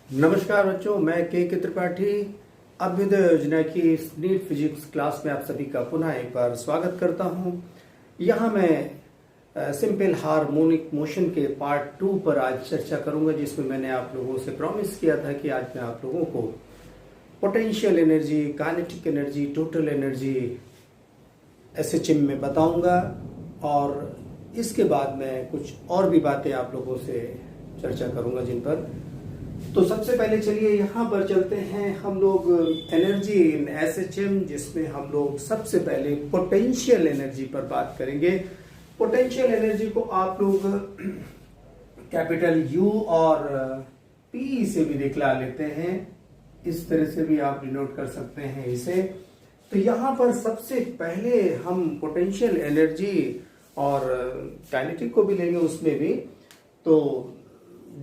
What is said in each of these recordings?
नमस्कार बच्चों, मैं के त्रिपाठी अभ्युदय योजना की इस नीट फिजिक्स क्लास में आप सभी का पुनः एक बार स्वागत करता हूं। यहां मैं सिंपल हार्मोनिक मोशन के पार्ट 2 पर आज चर्चा करूंगा, जिसमें मैंने आप लोगों से प्रॉमिस किया था कि आज मैं आप लोगों को potential energy, kinetic energy, total energy SHM में बताऊंगा और इसके बाद मैं कुछ और भी बातें आप लोगों से चर्चा करूंगा जिन पर। तो सबसे पहले चलिए यहाँ पर चलते हैं हम लोग एनर्जी इन एसएचएम, जिसमें हम लोग सबसे पहले पोटेंशियल एनर्जी पर बात करेंगे। पोटेंशियल एनर्जी को आप लोग कैपिटल यू और पी से भी दिखला लेते हैं, इस तरह से भी आप डिनोट कर सकते हैं इसे। तो यहाँ पर सबसे पहले हम पोटेंशियल एनर्जी और काइनेटिक को भी लेंगे, उसमें भी तो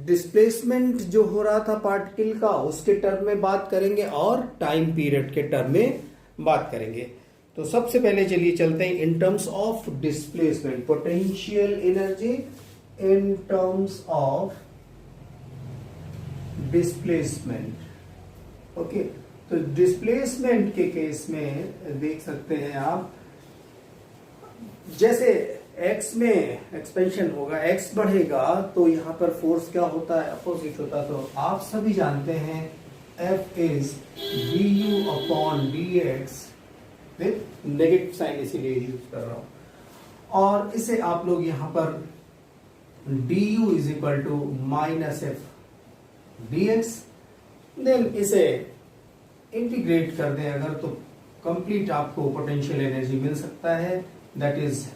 डिस्प्लेसमेंट जो हो रहा था पार्टिकल का उसके टर्म में बात करेंगे और टाइम पीरियड के टर्म में बात करेंगे। तो सबसे पहले चलिए चलते हैं in terms of displacement, potential energy in terms of displacement. Okay, तो डिस्प्लेसमेंट के केस में देख सकते हैं आप, जैसे x में एक्सपेंशन होगा, x बढ़ेगा तो यहाँ पर फोर्स क्या होता है, अपोजिट होता है। तो आप सभी जानते हैं F is du upon dx with negative sign, इसीलिए यूज कर रहा हूं। और इसे आप लोग यहाँ पर du is equal to minus f dx, then इसे इंटीग्रेट कर दें अगर, तो कंप्लीट आपको पोटेंशियल एनर्जी मिल सकता है, दैट इज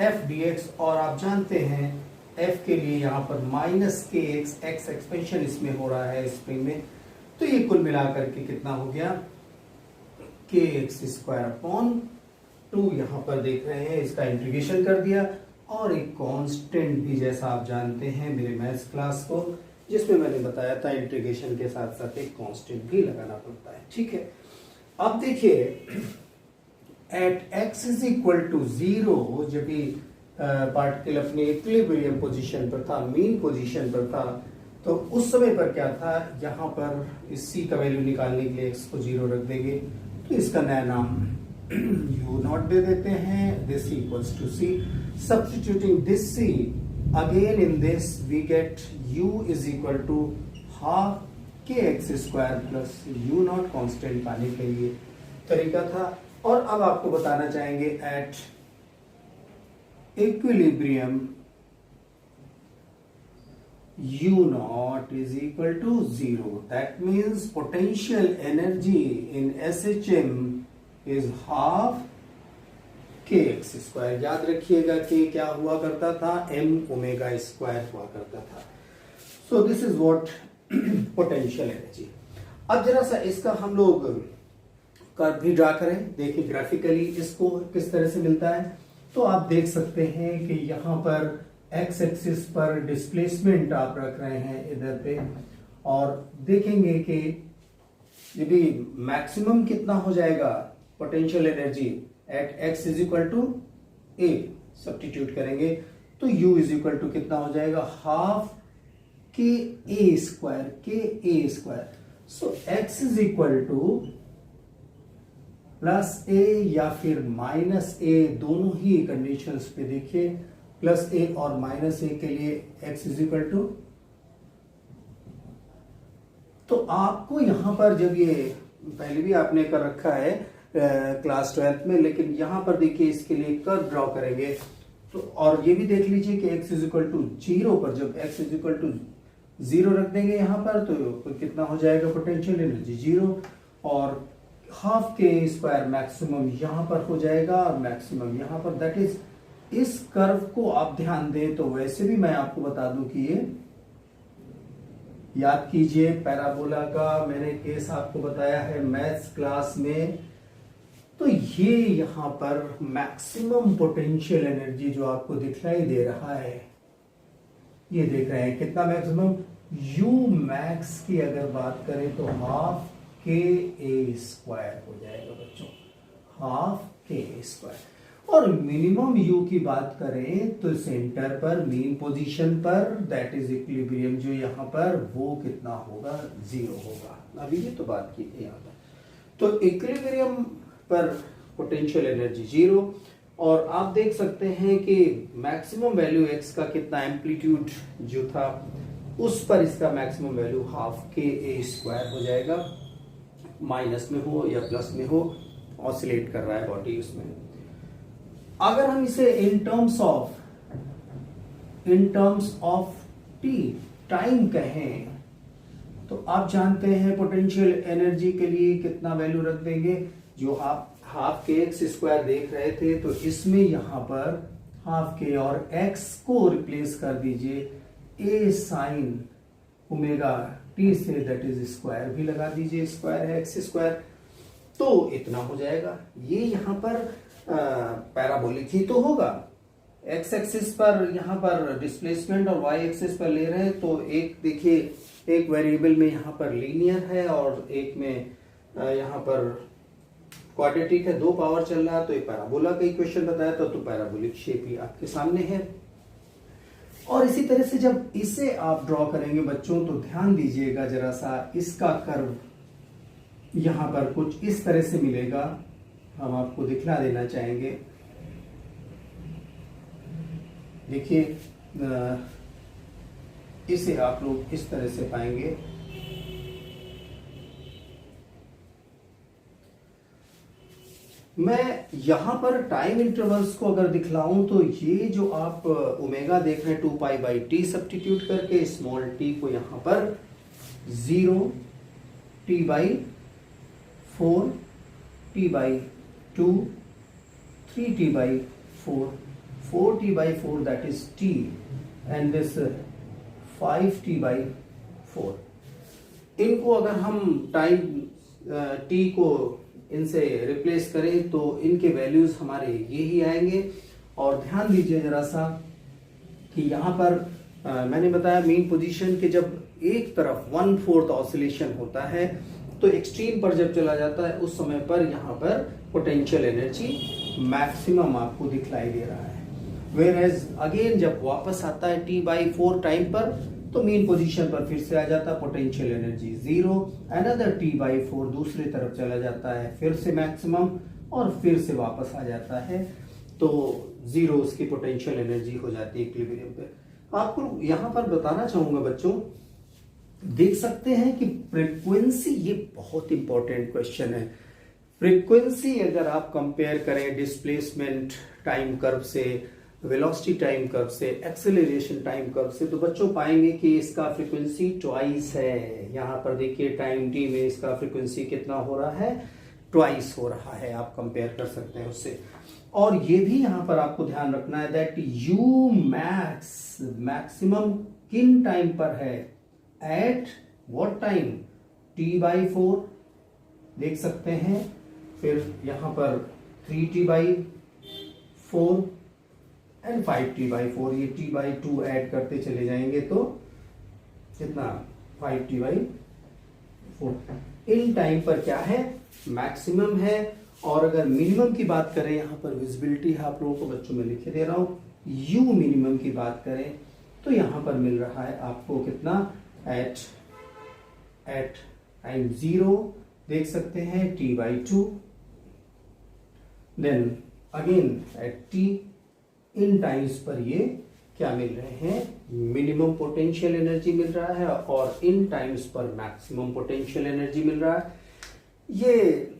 एफ dx। और आप जानते हैं f के लिए यहाँ पर माइनस के x एक्सपेंशन इसमें हो रहा है स्प्रिंग में, तो ये कुल मिलाकर के कितना हो गया, के एक्स स्क्वायर अपॉन 2। यहाँ पर देख रहे हैं, इसका इंटीग्रेशन कर दिया और एक कांस्टेंट भी, जैसा आप जानते हैं मेरे मैथ्स क्लास को, जिसमें मैंने बताया था इंटीग्रेशन के साथ साथ एक कांस्टेंट भी लगाना पड़ता है। ठीक है, अब देखिए at x is equal to 0, जब भी पार्टिकल अपने इक्विलिब्रियम पोजीशन पर था, मीन पोजीशन पर था, तो उस समय पर क्या था, यहाँ पर इस c का वैल्यू निकालने के लिए x को 0 रख देंगे, तो इसका नया नाम u नॉट दे देते हैं। This equals to c, substituting this c again in this, we get u is equal to half k x square plus u naught constant पाने के लिए तरीका था। और अब आपको बताना चाहेंगे at equilibrium u naught is equal to 0, that means potential energy in SHM is half k x square. याद रखिएगा कि क्या हुआ करता था, m ओमेगा स्क्वायर हुआ करता था। So this is what potential energy. अब जरा सा इसका हम लोग कर्व भी ड्रा करें, देखिए ग्राफिकली इसको किस तरह से मिलता है। तो आप देख सकते हैं कि यहाँ पर x एक्सिस पर डिस्प्लेसमेंट आप रख रहे हैं इधर पे, और देखेंगे कि ये भी मैक्सिमम कितना हो जाएगा potential energy at x is equal to a, substitute करेंगे तो u इज इक्वल टू कितना हो जाएगा, half k a square. So x is equal to plus a या फिर माइनस ए, दोनों ही कंडीशंस पे देखिए, प्लस ए और माइनस ए के लिए x इज इक्वल टू। तो आपको यहां पर, जब ये पहले भी आपने कर रखा है क्लास 12th में, लेकिन यहां पर देखिए इसके लिए कर्व ड्रॉ करेंगे तो, और ये भी देख लीजिए कि x इज इक्वल टू 0 पर, जब x इज इक्वल टू 0 रख देंगे यहां पर, तो कितना हो जाएगा पोटेंशियल एनर्जी 0, और हाफ के स्क्वायर मैक्सिमम यहां पर हो जाएगा और मैक्सिमम यहां पर, दैट इज इस कर्व को आप ध्यान दें तो वैसे भी मैं आपको बता दूं कि ये याद कीजिए पैराबोला का मैंने केस आपको बताया है मैथ्स क्लास में। तो ये यहां पर मैक्सिमम पोटेंशियल एनर्जी जो आपको दिखाई दे रहा है, ये देख रहे हैं कितना मैक्सिमम, u मैक्स की अगर बात करें तो हाफ के ए स्क्वायर हो जाएगा बच्चों, हाफ के स्क्वायर। और मिनिमम यू की बात करें तो सेंटर पर, मेन पोजीशन पर, दैट इज इक्विलिब्रियम जो यहाँ पर, वो कितना होगा, 0 होगा। अभी ये तो बात की थी यहाँ पर। तो इक्विलिब्रियम पर पोटेंशियल एनर्जी 0, और आप देख सकते हैं कि मैक्सिमम वैल्यू एक्स का कितना एम्पलीट्यूड जो था उस पर इसका maximum value half k a square हो जाएगा, माइनस में हो या प्लस में हो, ऑसिलेट कर रहा है बॉडी उसमें। अगर हम इसे in terms of T time कहें तो आप जानते हैं पोटेंशियल एनर्जी के लिए कितना वैल्यू रख देंगे। जो आप हाफ के एक्स स्क्वायर देख रहे थे तो इसमें यहां पर हाफ के और एक्स को रिप्लेस कर दीजिए ए साइन ओमेगा टी से, दैट इज स्क्वायर भी लगा दीजिए, स्क्वायर है एक्स स्क्वायर, तो इतना हो जाएगा। ये यहां पर पैराबोलिक ही तो होगा। एक्स एक्सिस पर यहाँ पर डिस्प्लेसमेंट और वाई एक्सिस पर ले रहे हैं, तो एक देखिए एक वेरिएबल में यहाँ पर लीनियर है और एक में यहाँ पर क्वाड्रेटिक है, 2 पावर चल रहा है, तो ये पैराबोला का इक्वेशन बताया था, तो पैराबोलिक शेप ही आपके सामने है। और इसी तरह से जब इसे आप ड्रॉ करेंगे बच्चों तो ध्यान दीजिएगा जरा सा, इसका कर्व यहां पर कुछ इस तरह से मिलेगा, हम आपको दिखला देना चाहेंगे। देखिए इसे आप लोग इस तरह से पाएंगे। मैं यहां पर टाइम इंटरवल्स को अगर दिखलाऊं तो ये जो आप ओमेगा देख रहे हैं 2 पाई बाई टी सब्स्टिट्यूट करके, स्मॉल टी को यहां पर 0, T by 4, T by 2, 3 T by 4, 4 T by 4 that is T, and this 5 T by 4। इनको अगर हम टाइम टी को इनसे रिप्लेस करें तो इनके वैल्यूज हमारे ये ही आएंगे। और ध्यान दीजिए जरा सा कि यहाँ पर मैंने बताया मेन पोजीशन के जब एक तरफ 1/4 ऑसिलेशन होता है तो एक्सट्रीम पर जब चला जाता है उस समय पर यहाँ पर पोटेंशियल एनर्जी मैक्सिमम आपको दिखलाई दे रहा है। वेयर एज अगेन जब वापस आता है t/4 टाइम पर तो मेन पोजीशन पर फिर से आ जाता है पोटेंशियल एनर्जी 0, अनदर t/4 दूसरी तरफ चला जाता है, फिर से मैक्सिमम और फिर से वापस आ जाता है, तो 0 उसकी पोटेंशियल एनर्जी हो जाती है इक्विलिब्रियम पे। आपको यहां पर बताना चाहूंगा बच्चों, देख सकते हैं कि फ्रीक्वेंसी, ये बहुत इंपॉर्टेंट क्वेश्चन है। फ्रीक्वेंसी अगर आप कंपेयर करें डिस्प्लेसमेंट टाइम कर्व से, वेलोसिटी टाइम कर्व से, एक्सेलरेशन टाइम कर्व से, तो बच्चों पाएंगे कि इसका फ्रीक्वेंसी ट्वाइस है। यहाँ पर देखिए टाइम टी में इसका फ्रीक्वेंसी कितना हो रहा है, ट्वाइस हो रहा है, आप कंपेयर कर सकते हैं उससे। और ये भी यहाँ पर आपको ध्यान रखना है दैट यू मैक्स मैक्सिमम किन टाइम पर है, एट व्हाट टाइम, t/4 देख सकते हैं, फिर यहाँ पर 3t/4 एंड 5t/4, ये t/2 ऐड करते चले जाएंगे तो कितना 5t/4। इन टाइम पर क्या है, मैक्सिमम है। और अगर मिनिमम की बात करें, यहाँ पर विजिबिलिटी है आप लोगों को बच्चों में लिखे दे रहा हूं, यू मिनिमम की बात करें तो यहाँ पर मिल रहा है आपको कितना, एट टाइम 0 देख सकते हैं t/2, then again at t, इन टाइम्स पर ये क्या मिल रहे हैं, मिनिमम पोटेंशियल एनर्जी मिल रहा है और इन टाइम्स पर मैक्सिमम पोटेंशियल एनर्जी मिल रहा है। ये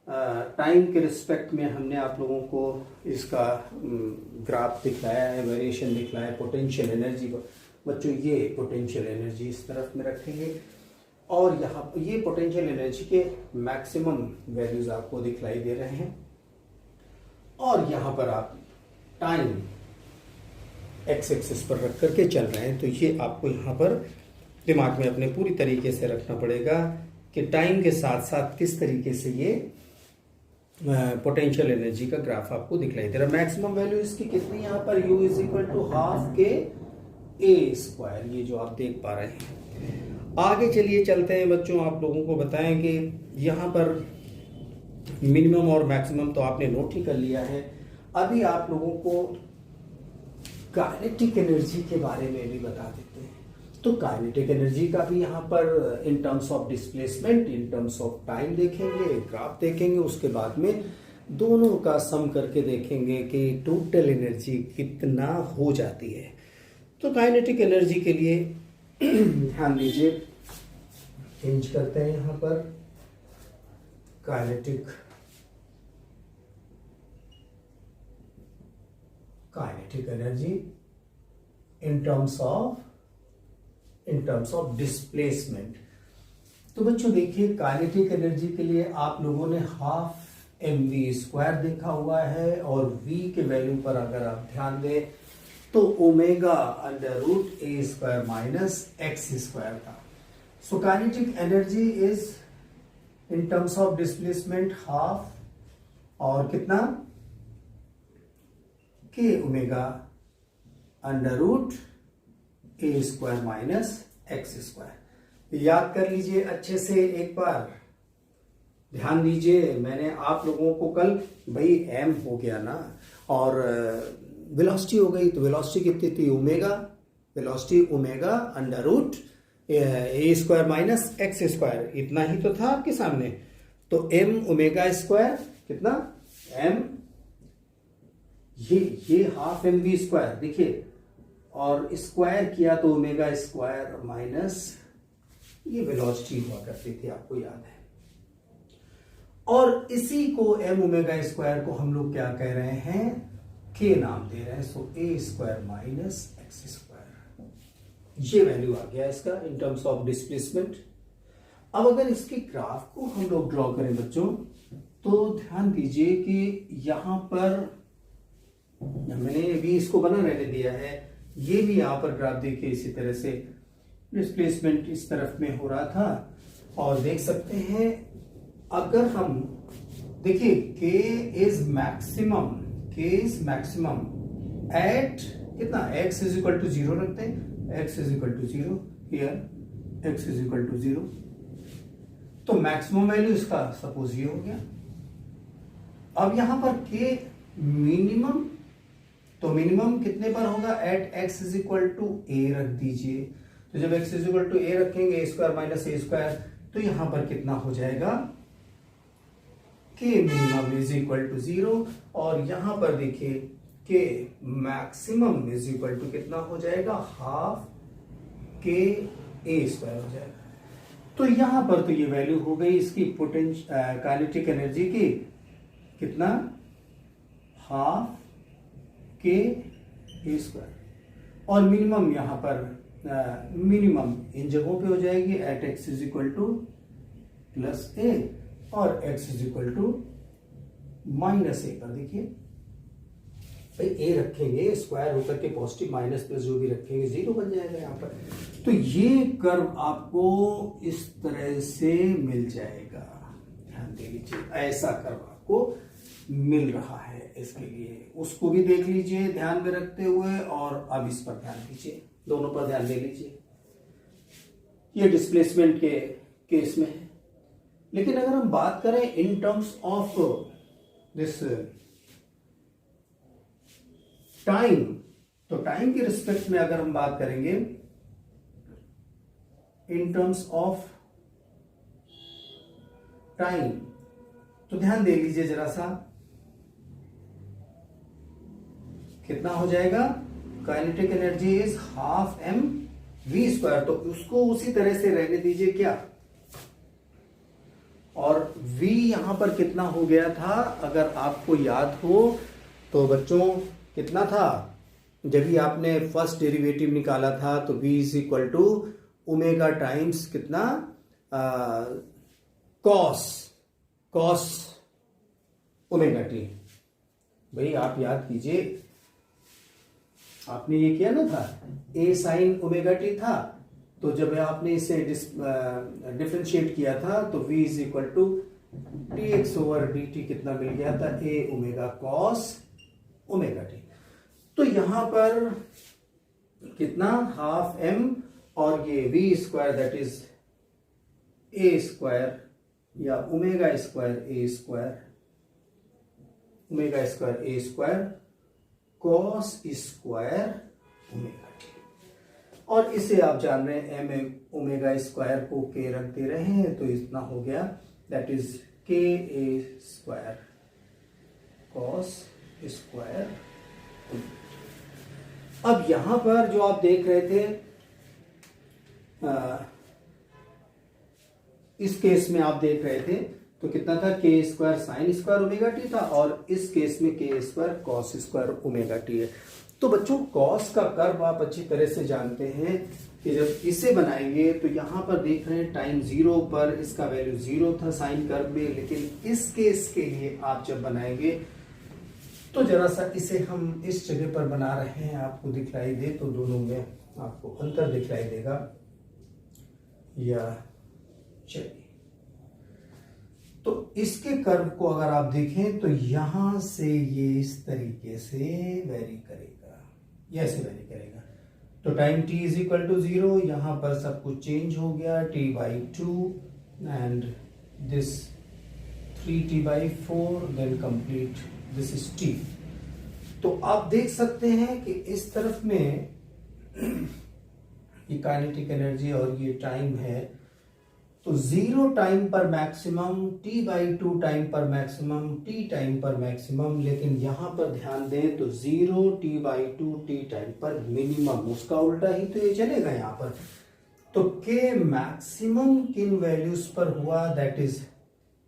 टाइम के रिस्पेक्ट में हमने आप लोगों को इसका ग्राफ दिखलाया है, वेरिएशन दिखलाया है पोटेंशियल एनर्जी को। बच्चों ये पोटेंशियल एनर्जी इस तरफ में रखेंगे और यहाँ ये पोटेंशियल एनर्जी के मैक्सिमम वैल्यूज आपको दिखलाई दे रहे हैं। और यहाँ पर आप टाइम एक्स एक्सिस पर रख करके चल रहे हैं, तो ये आपको यहाँ पर दिमाग में अपने पूरी तरीके से रखना पड़ेगा कि टाइम के साथ साथ किस तरीके से ये पोटेंशियल एनर्जी का ग्राफ आपको दिखलाई दे रहा है। मैक्सिमम वैल्यू इसकी कितनी यहाँ पर, u is equal to half k a square, ये जो आप देख पा रहे हैं। आगे चलिए चलते हैं बच्चों, आप लोगों को बताएंगे यहाँ पर मिनिमम और मैक्सिमम तो आपने नोट ही कर लिया है। अभी आप लोगों को काइनेटिक एनर्जी के बारे में भी बता देते हैं। तो काइनेटिक एनर्जी का भी यहाँ पर in terms of displacement, in terms of time देखेंगे, ग्राफ देखेंगे, उसके बाद में दोनों का सम करके देखेंगे कि टोटल एनर्जी कितना हो जाती है। तो काइनेटिक एनर्जी के लिए ध्यान दीजिए, चेंज करते हैं यहाँ पर kinetic energy in terms of displacement. तो बच्चों देखिए, काइनेटिक एनर्जी के लिए आप लोगों ने हाफ mv² देखा हुआ है, और v के वैल्यू पर अगर आप ध्यान दें तो omega under root a square minus x square था। So kinetic energy is in terms of displacement half, और कितना के omega under root a square minus x square. याद कर लीजिए अच्छे से, एक बार ध्यान दीजिए। मैंने आप लोगों को कल, भाई एम हो गया ना, और वेलोसिटी हो गई, तो वेलोसिटी कितनी थी, omega, velocity omega under root a square minus x square, इतना ही तो था आपके सामने। तो एम ओमेगा स्क्वायर कितना, एम ये हाफ एम वी स्क्वायर देखिए, और स्क्वायर किया तो ओमेगा स्क्वायर माइनस ये वेलोसिटी हुआ करती थी, आपको याद है। और इसी को एम ओमेगा स्क्वायर को हम लोग क्या कह रहे हैं, के नाम दे रहे हैं। सो ए स्क्वायर माइनस एक्स स्क्वायर, ये वैल्यू आ गया इसका इन टर्म्स ऑफ डिस्प्लेसमेंट। अब अगर इसके ग्राफ को हम लोग ड्रॉ करें बच्चों, तो ध्यान दीजिए कि यहां पर मैंने अभी इसको बना रहने दिया है, ये भी यहां पर ग्राफ देखिए, इसी तरह से डिस्प्लेसमेंट इस तरफ में हो रहा था, और देख सकते हैं अगर हम देखिए k इज मैक्सिमम एट कितना, x इज इक्वल टू 0 रखते हैं, x is equal to 0 here, x is equal to 0, तो मैक्सिमम वैल्यू इसका सपोज ये हो गया। अब यहां पर k मिनिमम, तो मिनिमम कितने पर होगा, at x is equal to a रख दीजिए। तो जब x is equal to a रखेंगे, a square minus a square, तो यहां पर कितना हो जाएगा, k minimum is equal to 0, और यहां पर देखिए k maximum is equal to कितना हो जाएगा, हाफ k a स्क्वायर हो जाएगा। तो यहां पर तो ये वैल्यू हो गई इसकी पोटेंशियल काइनेटिक एनर्जी की, कितना, हाफ k a स्क्वायर, और मिनिमम यहां पर मिनिमम इन जगहों पे हो जाएगी, at x is equal to plus a, और x is equal to minus a पर देखिए, भाई a रखेंगे स्क्वायर होकर के पॉजिटिव माइनस प्लस जो भी रखेंगे 0 बन जाएगा यहाँ पर। तो ये कर्व आपको इस तरह से मिल जाएगा, ध्यान दे लीजिए, ऐसा कर्व आपको मिल रहा है। इसके लिए उसको भी देख लीजिए ध्यान में रखते हुए, और अब इस पर ध्यान दीजिए, दोनों पर ध्यान दे लीजिए। ये डिस्प्लेसमेंट के केस में है, लेकिन अगर हम बात करें in terms of this time, तो टाइम के रिस्पेक्ट में अगर हम बात करेंगे इन टर्म्स ऑफ टाइम, तो ध्यान दे लीजिए जरा सा, कितना हो जाएगा, kinetic energy is half m v square, तो उसको उसी तरह से रहने दीजिए क्या, और v यहां पर कितना हो गया था, अगर आपको याद हो तो बच्चों, कितना था, जब भी आपने फर्स्ट डेरिवेटिव निकाला था, तो v is equal to omega times कितना, कॉस ओमेगा टी। भाई आप याद कीजिए, आपने ये किया ना था, a साइन ओमेगा टी था, तो जब आपने इसे डिफरेंशिएट किया था, तो v is equal to dx over dt कितना मिल गया था, a omega cos omega t. तो यहां पर कितना, हाफ m, और ये v square that is a square या omega square a square, omega square a square cos square omega t. और इसे आप जान रहे हैं एम ओमेगा स्क्वायर को के रख दे रहे हैं तो इतना हो गया, दैट इज के ए स्क्वायर कॉस स्क्वायर। अब यहां पर जो आप देख रहे थे इस केस में आप देख रहे थे तो कितना था, के square sine square omega T था, और इस केस में के square cos square omega T है। तो बच्चों कॉस का कर्व आप अच्छी तरह से जानते हैं कि जब इसे बनाएंगे तो यहां पर देख रहे हैं टाइम 0 पर इसका वैल्यू 0 था साइन कर्व में, लेकिन इस केस के लिए आप जब बनाएंगे तो जरा सा इसे हम इस जगह पर बना रहे हैं, आपको दिखलाई दे तो दोनों में आपको अंतर दिखलाई देगा। या चलिए, तो इसके कर्व को अगर आप देखें तो यहां से ये इस तरीके से वेरी करेगा, ये ऐसे वेरी करेगा। तो time t is equal to 0, यहां पर सब कुछ चेंज हो गया, t/2 and this 3t/4 then complete this is t। तो आप देख सकते हैं कि इस तरफ में ये काइनेटिक एनर्जी और ये टाइम है, तो 0 टाइम पर मैक्सिमम, t/2 टाइम पर मैक्सिमम, t टाइम पर मैक्सिमम, लेकिन यहां पर ध्यान दें तो 0 t/2 t टाइम पर मिनिमम, उसका उल्टा ही तो ये चलेगा यहां पर। तो k मैक्सिमम किन वैल्यूज पर हुआ, that is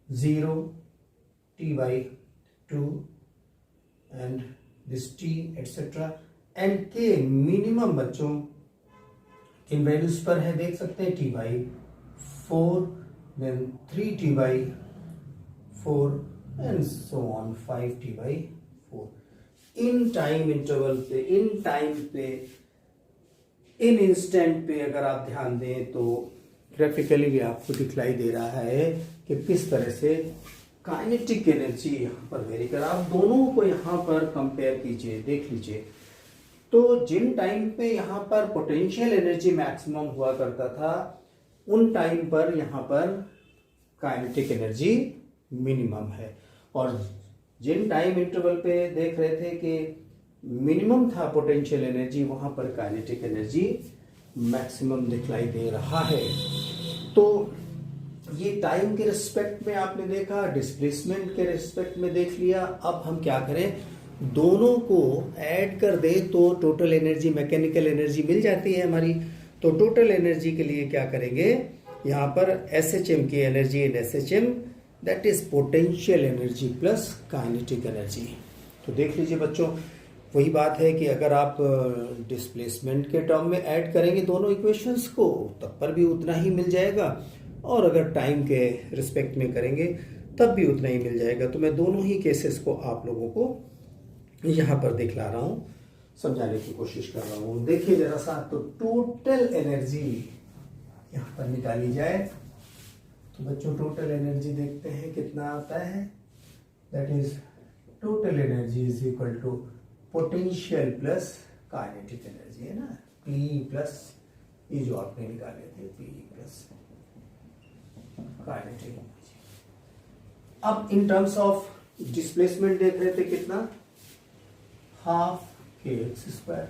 0 t/2 and this t etcetera, and k minimum बच्चों किन वैल्यूज पर है देख सकते हैं, t/4 then 3t/4 and so on 5t/4 in time interval पे, इन टाइम पे, इन इंस्टेंट पे अगर आप ध्यान दें तो ग्राफिकली भी आपको दिखलाई दे रहा है कि किस तरह से काइनेटिक एनर्जी यहां पर वेरी कर। आप दोनों को यहां पर कंपेयर कीजिए, देख लीजिए। तो जिन टाइम पे यहां पर पोटेंशियल एनर्जी मैक्सिमम हुआ करता था, उन टाइम पर यहां पर काइनेटिक एनर्जी मिनिमम है, और जिन टाइम इंटरवल पे देख रहे थे कि मिनिमम था पोटेंशियल एनर्जी, वहां पर काइनेटिक एनर्जी मैक्सिमम दिखलाई दे रहा है। तो ये टाइम के रिस्पेक्ट में आपने देखा, डिस्प्लेसमेंट के रिस्पेक्ट में देख लिया। अब हम क्या करें, दोनों को ऐड कर दे तो टोटल एनर्जी, मैकेनिकल एनर्जी मिल जाती है हमारी। तो टोटल एनर्जी के लिए क्या करेंगे, यहां पर SHM की energy in SHM, that is potential energy plus kinetic energy. तो देख लीजिए बच्चों, वही बात है कि अगर आप डिस्प्लेसमेंट के टर्म में ऐड करेंगे दोनों इक्वेशंस को तब पर भी उतना ही मिल जाएगा, और अगर टाइम के रिस्पेक्ट में करेंगे तब भी उतना ही मिल जाएगा। तो मैं दोनों ही केसेस को आप लोगों को यहां पर दिखला रहा हूं, समझाने की कोशिश कर रहा हूं। देखिए जरा सा, तो टोटल एनर्जी यहां पर निकाली जाए तो बच्चों टोटल एनर्जी देखते हैं कितना आता है, that is total energy is equal to potential plus kinetic energy, है ना, P प्लस ये जो आपने निकाले थे, P प्लस काइनेटिक एनर्जी। अब इन टर्म्स ऑफ डिस्प्लेसमेंट देख रहे थे कितना, हाफ के एक्स स्क्वायर,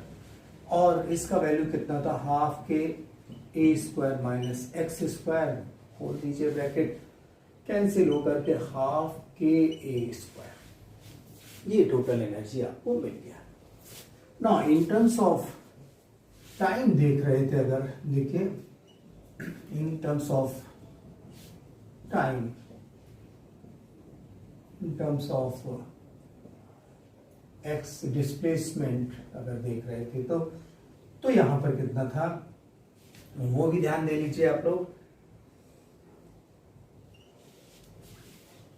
और इसका वैल्यू कितना था, half k a square minus x square, खोल दीजिए ब्रैकेट, कैंसिल होकर के हाफ के ए स्क्वायर। ये टोटल एनर्जी आपको मिल गया। ना इन टर्म्स ऑफ टाइम देख रहे थे, अगर देखिए in terms of time, in terms of x displacement अगर देख रहे थे तो यहां पर कितना था वो भी ध्यान दे लीजिए आप लोग।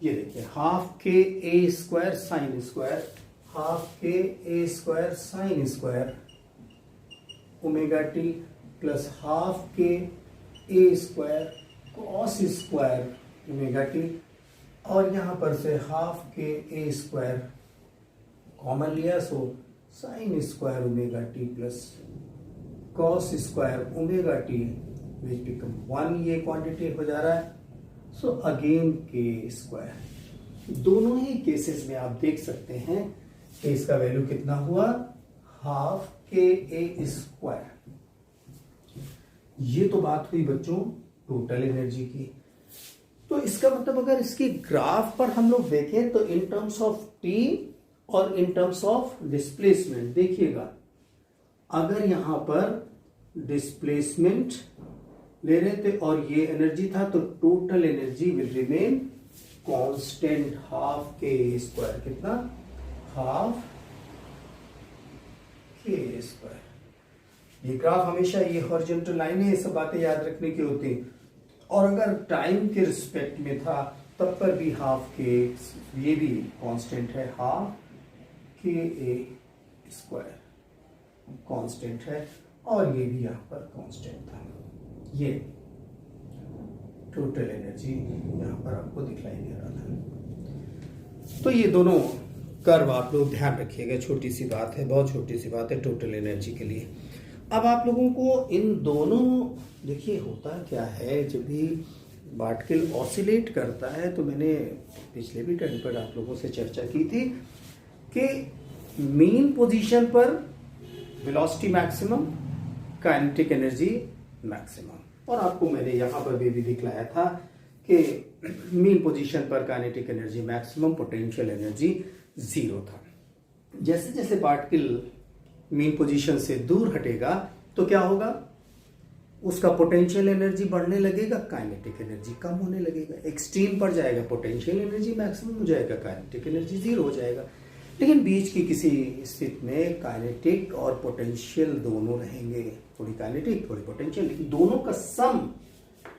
ये देखिए, half k a square sine square, half k a square sine square omega t plus half k a square cos square omega t, और यहां पर से half k a square common लिया, so sine square omega t plus cos square omega T विच become 1, ये quantity हो जा रहा है, सो अगेन के स्क्वायर। दोनों ही केसेस में आप देख सकते हैं कि इसका वैल्यू कितना हुआ, हाफ के ए स्क्वायर। ये तो बात हुई बच्चों टोटल एनर्जी की। तो इसका मतलब अगर इसकी ग्राफ पर हम लोग देखें तो इन टर्म्स ऑफ टी और इन टर्म्स ऑफ डिस्प्लेसमेंट देखिएगा, अगर यहां पर डिस्प्लेसमेंट ले रहे थे और ये एनर्जी था तो total energy will remain constant half के स्क्वायर। कितना, हाफ के स्क्वायर। ये ग्राफ हमेशा ये हॉरिजॉन्टल लाइन है, ये सब बातें याद रखने की होती है। और अगर टाइम के रिस्पेक्ट में था तब पर भी हाफ के, ये भी कांस्टेंट है, half k a square constant है और ये भी यहां पर कांस्टेंट था। ये टोटल एनर्जी यहां पर आपको दिखाई दे रहा था। तो ये दोनों कर्व आप लोग ध्यान रखिएगा, छोटी सी बात है, बहुत छोटी सी बात है टोटल एनर्जी के लिए। अब आप लोगों को इन दोनों, देखिए होता क्या है जब भी पार्टिकल ऑसिलेट करता है, तो मैंने पिछले भी टर्न पर आप लोगों से चर्चा की थी कि मीन पोजीशन पर velocity maximum, kinetic energy maximum, और आपको मैंने यहां पर भी दिखलाया था कि मीन पोजीशन पर kinetic energy maximum, potential energy zero था। जैसे जैसे पार्टिकल मीन पोजीशन से दूर हटेगा तो क्या होगा, उसका पोटेंशियल एनर्जी बढ़ने लगेगा, काइनेटिक एनर्जी कम होने लगेगा। एक्सट्रीम पर जाएगा, पोटेंशियल एनर्जी मैक्सिमम हो जाएगा, काइनेटिक एनर्जी जीरो हो जाएगा। लेकिन बीच की किसी स्थिति में काइनेटिक और पोटेंशियल दोनों रहेंगे, थोड़ी काइनेटिक थोड़ी पोटेंशियल, लेकिन दोनों का सम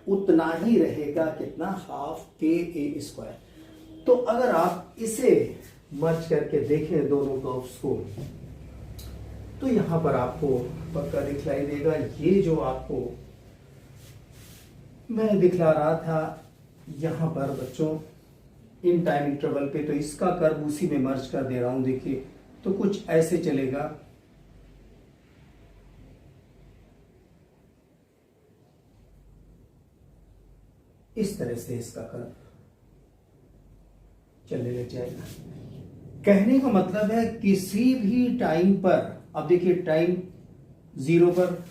उतना ही रहेगा, कितना, हाफ के ए स्क्वायर। तो अगर आप इसे मर्ज करके देखें दोनों कर्व्स को, तो यहां पर आपको पक्का दिखलाई देगा, ये जो आपको मैं दिखला रहा था यहां पर बच्चों इन टाइम इंटरवल पे, तो इसका कर्व उसी में मर्ज कर दे रहा हूं। देखिए तो कुछ ऐसे चलेगा, इस तरह से इसका कर्व चलने लग जाएगा। कहने का मतलब है किसी भी टाइम पर, अब देखिए टाइम जीरो पर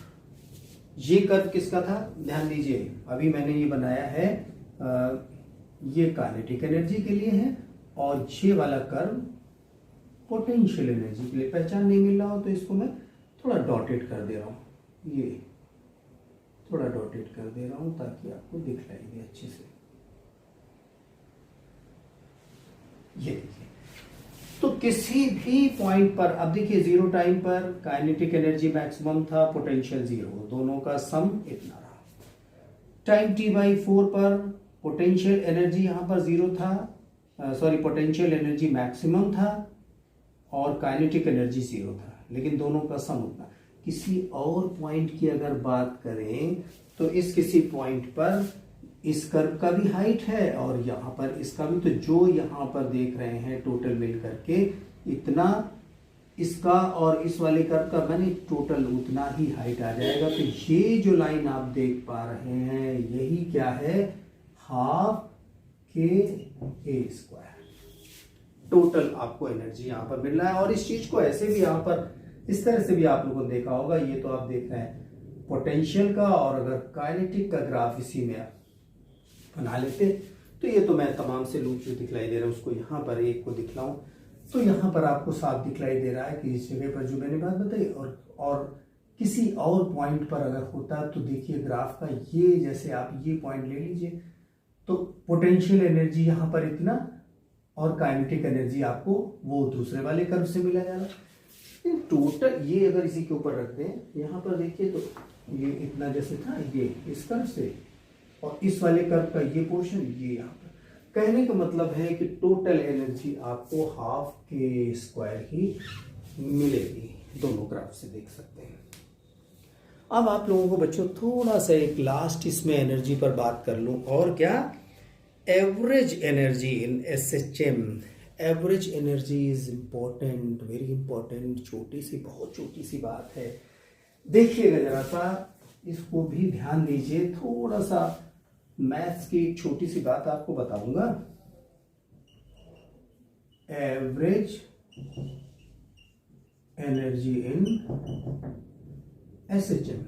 ये कर्व किसका था, ध्यान दीजिए, अभी मैंने ये बनाया है ये काइनेटिक एनर्जी के लिए है और ये वाला कर्व पोटेंशियल एनर्जी के लिए। पहचान नहीं मिल रहा हो तो इसको मैं थोड़ा डॉटेड कर दे रहा हूं, ये थोड़ा डॉटेड कर दे रहा हूं ताकि आपको दिखलाई दे अच्छे से। ये देखिए, तो किसी भी पॉइंट पर, अब देखिए जीरो टाइम पर काइनेटिक एनर्जी मैक्सिमम था, पोटेंशियल जीरो, दोनों का सम इतना रहा। टाइम टी बाई 4 पर पोटेंशियल एनर्जी यहां पर जीरो था, सॉरी पोटेंशियल एनर्जी मैक्सिमम था और काइनेटिक एनर्जी जीरो था, लेकिन दोनों का सम उतना। किसी और पॉइंट की अगर बात करें तो इस किसी पॉइंट पर इस कर्व का भी हाइट है और यहां पर इसका भी, तो जो यहां पर देख रहे हैं टोटल मिल करके इतना, इसका और इस वाले कर्व का मैंने टोटल उतना ही हाइट आ जाएगा। तो ये जो लाइन आप देख पा रहे हैं यही क्या है, half k a square total आपको एनर्जी यहां पर मिल रहा है। और इस चीज को ऐसे भी यहां पर इस तरह से भी आप लोगों ने देखा होगा, ये तो आप देख रहे हैं पोटेंशियल का, और अगर काइनेटिक का ग्राफ इसी में आप बना लेते तो ये तो मैं तमाम से लूप जो दिखलाई दे रहा है उसको यहां पर एक को दिखलाऊं तो यहां पर आपको साफ दिखलाई दे रहा है कि इस जगह पर जो मैंने बात बताई, और किसी और पॉइंट पर अगर होता तो देखिए ग्राफ का ये, जैसे आप ये पॉइंट ले लीजिए तो पोटेंशियल एनर्जी यहां पर इतना और काइनेटिक एनर्जी आपको वो दूसरे वाले कर्व से मिला जा रहा है। टोटल ये अगर इसी के ऊपर रखते हैं यहां पर देखिए तो ये इतना जैसे था ये इस कर्व से, और इस वाले कर्व का ये पोर्शन ये यहाँ पर। कहने का मतलब है कि टोटल एनर्जी आपको हाफ के स्क्वायर ही मिलेगी, दोनों ग्राफ से देख सकते हैं। अब आप लोगों को बच्चों थोड़ा सा एक लास्ट इसमें एनर्जी पर बात कर लूं, और क्या, average energy in SHM. Average energy is important, very important, छोटी सी, बहुत छोटी सी बात है। देखिएगा जरा सा, इसको भी ध्यान दीजिए, थोड़ा सा मैथ्स की एक छोटी सी बात आपको बताऊंगा। Average energy in SHM।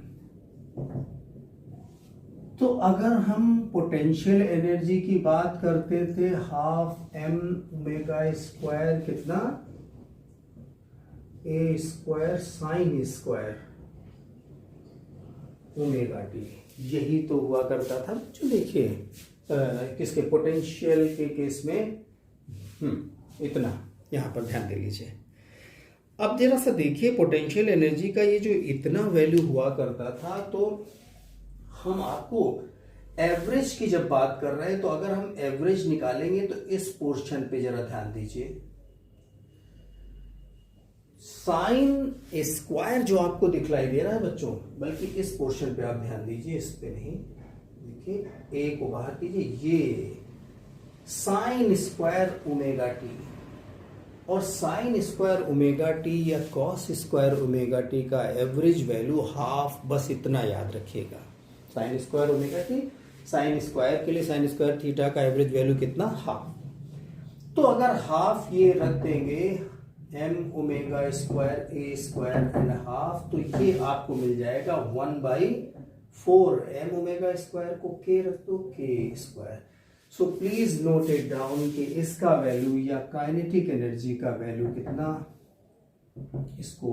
तो अगर हम पोटेंशियल एनर्जी की बात करते थे हाफ एम ओमेगा स्क्वायर कितना, a square sine square omega t, यही तो हुआ करता था जो देखिए किसके पोटेंशियल के केस में। इतना यहां पर ध्यान दे लीजिए। अब जरा सा देखिए पोटेंशियल एनर्जी का ये जो इतना वैल्यू हुआ करता था, तो हम आपको एवरेज की जब बात कर रहे हैं तो अगर हम एवरेज निकालेंगे तो इस पोर्शन पे जरा ध्यान दीजिए। साइन स्क्वायर जो आपको दिखलाई दे रहा है बच्चों, बल्कि इस पोर्शन पे आप ध्यान दीजिए, इस पे नहीं, देखिए ए को बाहर कीजिए, ये साइन स्क्वायर ओमेगा टी और साइन स्क्वायर ओमेगा टी या कॉस स्क्वायर ओमेगा टी का एवरेज वैल्यू हाफ, बस इतना याद रखिएगा। Sine square omega t, sine square के लिए साइन स्क्वायर थीटा का एवरेज वैल्यू कितना, हाफ। तो अगर हाफ ये रख देंगे m omega square a square and half, तो ये आपको मिल जाएगा 1/4। एम ओमेगा स्क्वायर को के रख दो, के square. So please note it down कि इसका वैल्यू या काइनेटिक एनर्जी का वैल्यू कितना, इसको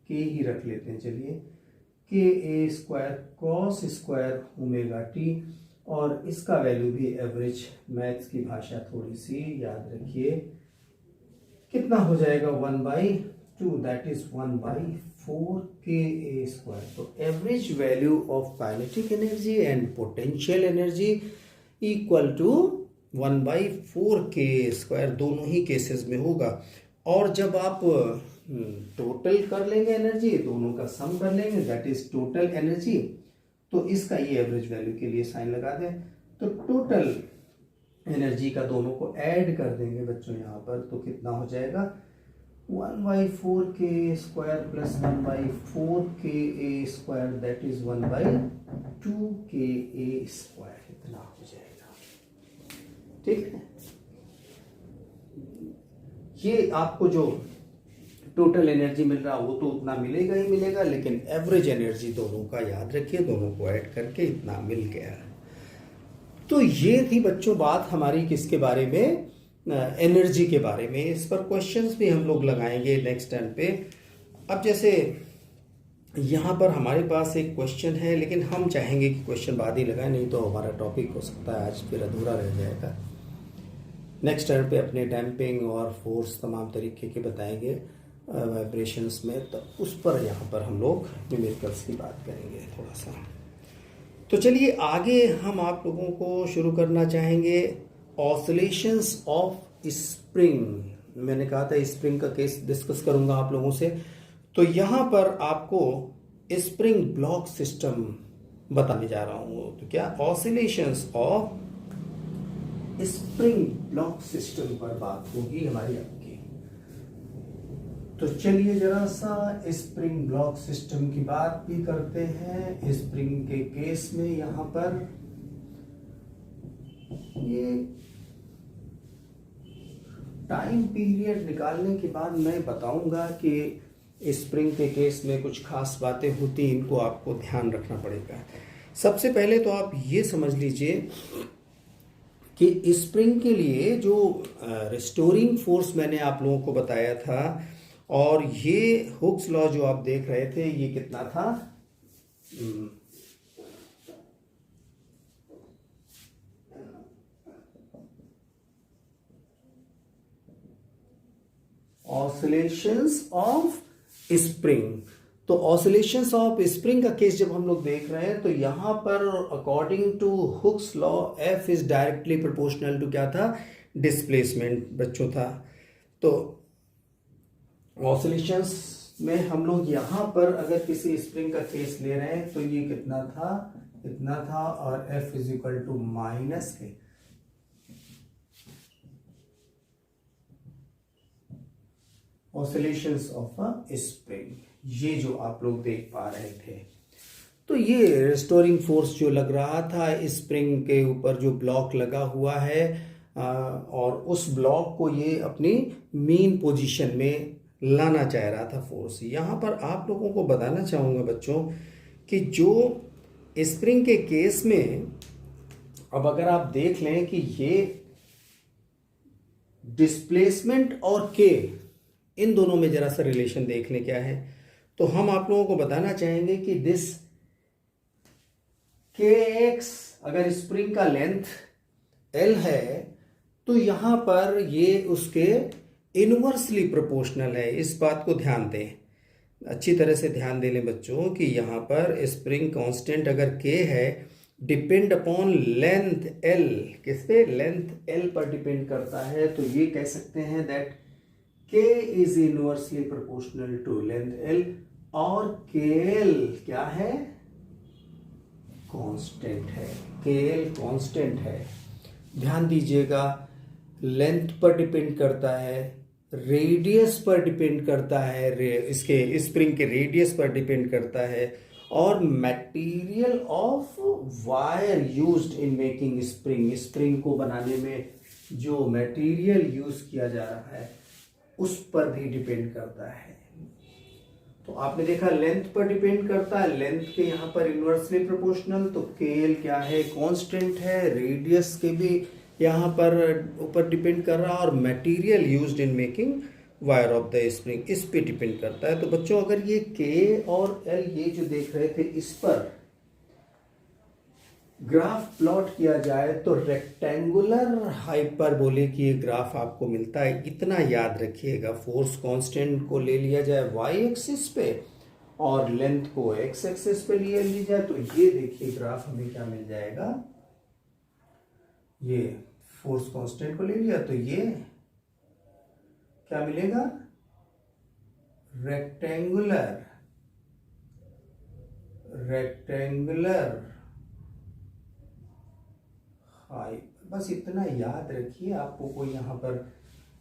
के ही रख लेते हैं, चलिए, k a square cos square omega t, और इसका वैल्यू भी एवरेज, मैथ्स की भाषा थोड़ी सी याद रखिए, कितना हो जाएगा 1/2, that is 1/4 k a square. तो average value of kinetic energy and potential energy equal to 1/4 k square, दोनों ही केसेस में होगा। और जब आप टोटल कर लेंगे एनर्जी, दोनों का सम कर लेंगे, दैट इज टोटल एनर्जी, तो इसका ये एवरेज वैल्यू के लिए साइन लगा दें, तो टोटल एनर्जी का दोनों को ऐड कर देंगे बच्चों यहाँ पर, तो कितना हो जाएगा 1/4 k square plus 1/4 k a square, that is 1/2 के ए स्क्वायर, इतना हो जाएगा। ठीक है, ये आपको जो टोटल एनर्जी मिल रहा वो तो उतना मिलेगा ही मिलेगा, लेकिन एवरेज एनर्जी दोनों का याद रखिए, दोनों को ऐड करके इतना मिल गया। तो ये थी बच्चों बात हमारी किसके बारे में, एनर्जी के बारे में। इस पर क्वेश्चंस भी हम लोग लगाएंगे नेक्स्ट टर्न पे। अब जैसे यहाँ पर हमारे पास एक क्वेश्चन है, लेकिन हम चाहेंगे कि क्वेश्चन बाद ही लगाएं, नहीं तो हमारा टॉपिक हो सकता है आज फिर अधूरा रह जाएगा। नेक्स्ट टर्न पे अपने डैम्पिंग और फोर्स तमाम तरीके के बताएंगे वाइब्रेशंस में, तो उस पर यहाँ पर हम लोग न्यूमेरिकल्स की बात करेंगे थोड़ा सा। तो चलिए आगे हम आप लोगों को शुरू करना चाहेंगे ऑसिलेशंस ऑफ स्प्रिंग। मैंने कहा था स्प्रिंग का केस डिस्कस करूंगा आप लोगों से। तो यहाँ पर आपको स्प्रिंग ब्लॉक सिस्टम बताने जा रहा हूँ। तो क्या oscillations of spring block system पर बात होगी हमारी आपकी। तो चलिए जरा सा स्प्रिंग ब्लॉक सिस्टम की बात भी करते हैं। स्प्रिंग के केस में यहां पर ये टाइम पीरियड निकालने के बाद मैं बताऊंगा कि स्प्रिंग के केस में कुछ खास बातें होती, इनको आपको ध्यान रखना पड़ेगा। सबसे पहले तो आप ये समझ लीजिए कि स्प्रिंग के लिए जो रिस्टोरिंग फोर्स मैंने आप लोगों को बताया था, और ये हुक्स लॉ जो आप देख रहे थे, ये कितना था, ऑसिलेशंस ऑफ स्प्रिंग। तो ऑसिलेशंस ऑफ स्प्रिंग का केस जब हम लोग देख रहे हैं, तो यहां पर according to Hooke's law f is directly proportional to क्या था, डिस्प्लेसमेंट बच्चों था। तो ऑसिलेशंस में हम लोग यहां पर अगर किसी स्प्रिंग का केस ले रहे हैं, तो ये कितना था, इतना था, और f is equal to minus k oscillations of a spring, ये जो आप लोग देख पा रहे थे। तो ये रिस्टोरिंग फोर्स जो लग रहा था स्प्रिंग के ऊपर जो ब्लॉक लगा हुआ है, और उस ब्लॉक को ये अपनी मीन पोजीशन में लाना चाह रहा था फोर्स। यहाँ पर आप लोगों को बताना चाहूँगा बच्चों कि जो स्प्रिंग के केस में अब अगर आप देख लें कि ये डिस्प्लेसमेंट और के इन दोनों में जरा सा रिलेशन देख लें क्या है, तो हम आप लोगों को बताना चाहेंगे कि दिस के एक्स अगर स्प्रिंग का लेंथ एल है तो यहां पर ये उसके इनवर्सली प्रोपोर्शनल है। इस बात को ध्यान दें, अच्छी तरह से ध्यान दे लें बच्चों कि यहां पर स्प्रिंग कांस्टेंट अगर के है डिपेंड अपॉन लेंथ एल, किस पे? लेंथ एल पर डिपेंड करता है। तो ये कह सकते हैं that k is inversely proportional to length l और के एल क्या है? कांस्टेंट है। के एल कांस्टेंट है। ध्यान दीजिएगा, लेंथ पर डिपेंड करता है, रेडियस पर डिपेंड करता है, इसके स्प्रिंग के रेडियस पर डिपेंड करता है, और material of wire used in making spring, spring को बनाने में जो मटेरियल यूज किया जा रहा है उस पर भी डिपेंड करता है। तो आपने देखा लेंथ पर डिपेंड करता है, लेंथ के यहाँ पर इनवर्सली प्रोपोर्शनल, तो केएल क्या है? कांस्टेंट है। रेडियस के भी यहाँ पर ऊपर डिपेंड कर रहा है, और material used in making wire of the spring इस पे डिपेंड करता है। तो बच्चों अगर ये के और एल ये जो देख रहे थे इस पर ग्राफ प्लॉट किया जाए तो रेक्टेंगुलर हाइपरबोलिक ये ग्राफ आपको मिलता है। इतना याद रखिएगा, फोर्स कांस्टेंट को ले लिया जाए वाई एक्सिस पे और लेंथ को एक्स एक्सिस पे ले ली जाए तो ये देखिए ग्राफ हमें क्या मिल जाएगा। ये फोर्स कांस्टेंट को ले लिया तो ये क्या मिलेगा? Rectangular high. बस इतना याद रखिए, आपको कोई यहाँ पर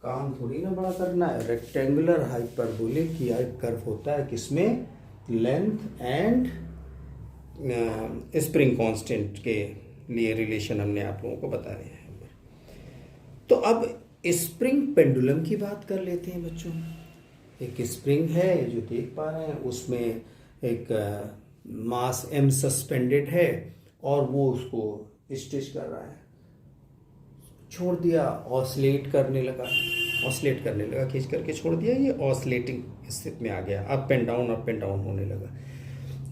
काम थोड़ी ना बड़ा करना है। रेक्टेंगुलर हाइपरबोलिक की कर्व होता है किसमें? लेंथ एंड स्प्रिंग कांस्टेंट के लिए रिलेशन हमने आप लोगों को बता दिया है। तो अब स्प्रिंग पेंडुलम की बात कर लेते हैं बच्चों। एक स्प्रिंग है जो देख पा रहे हैं, उसमें एक मास m सस्पेंडेड है और वो उसको स्टिच कर रहा है। छोड़ दिया, ऑसिलेट करने लगा, खींच करके छोड़ दिया, ये ऑसिलेटिंग स्थिति में आ गया, अप एंड डाउन होने लगा।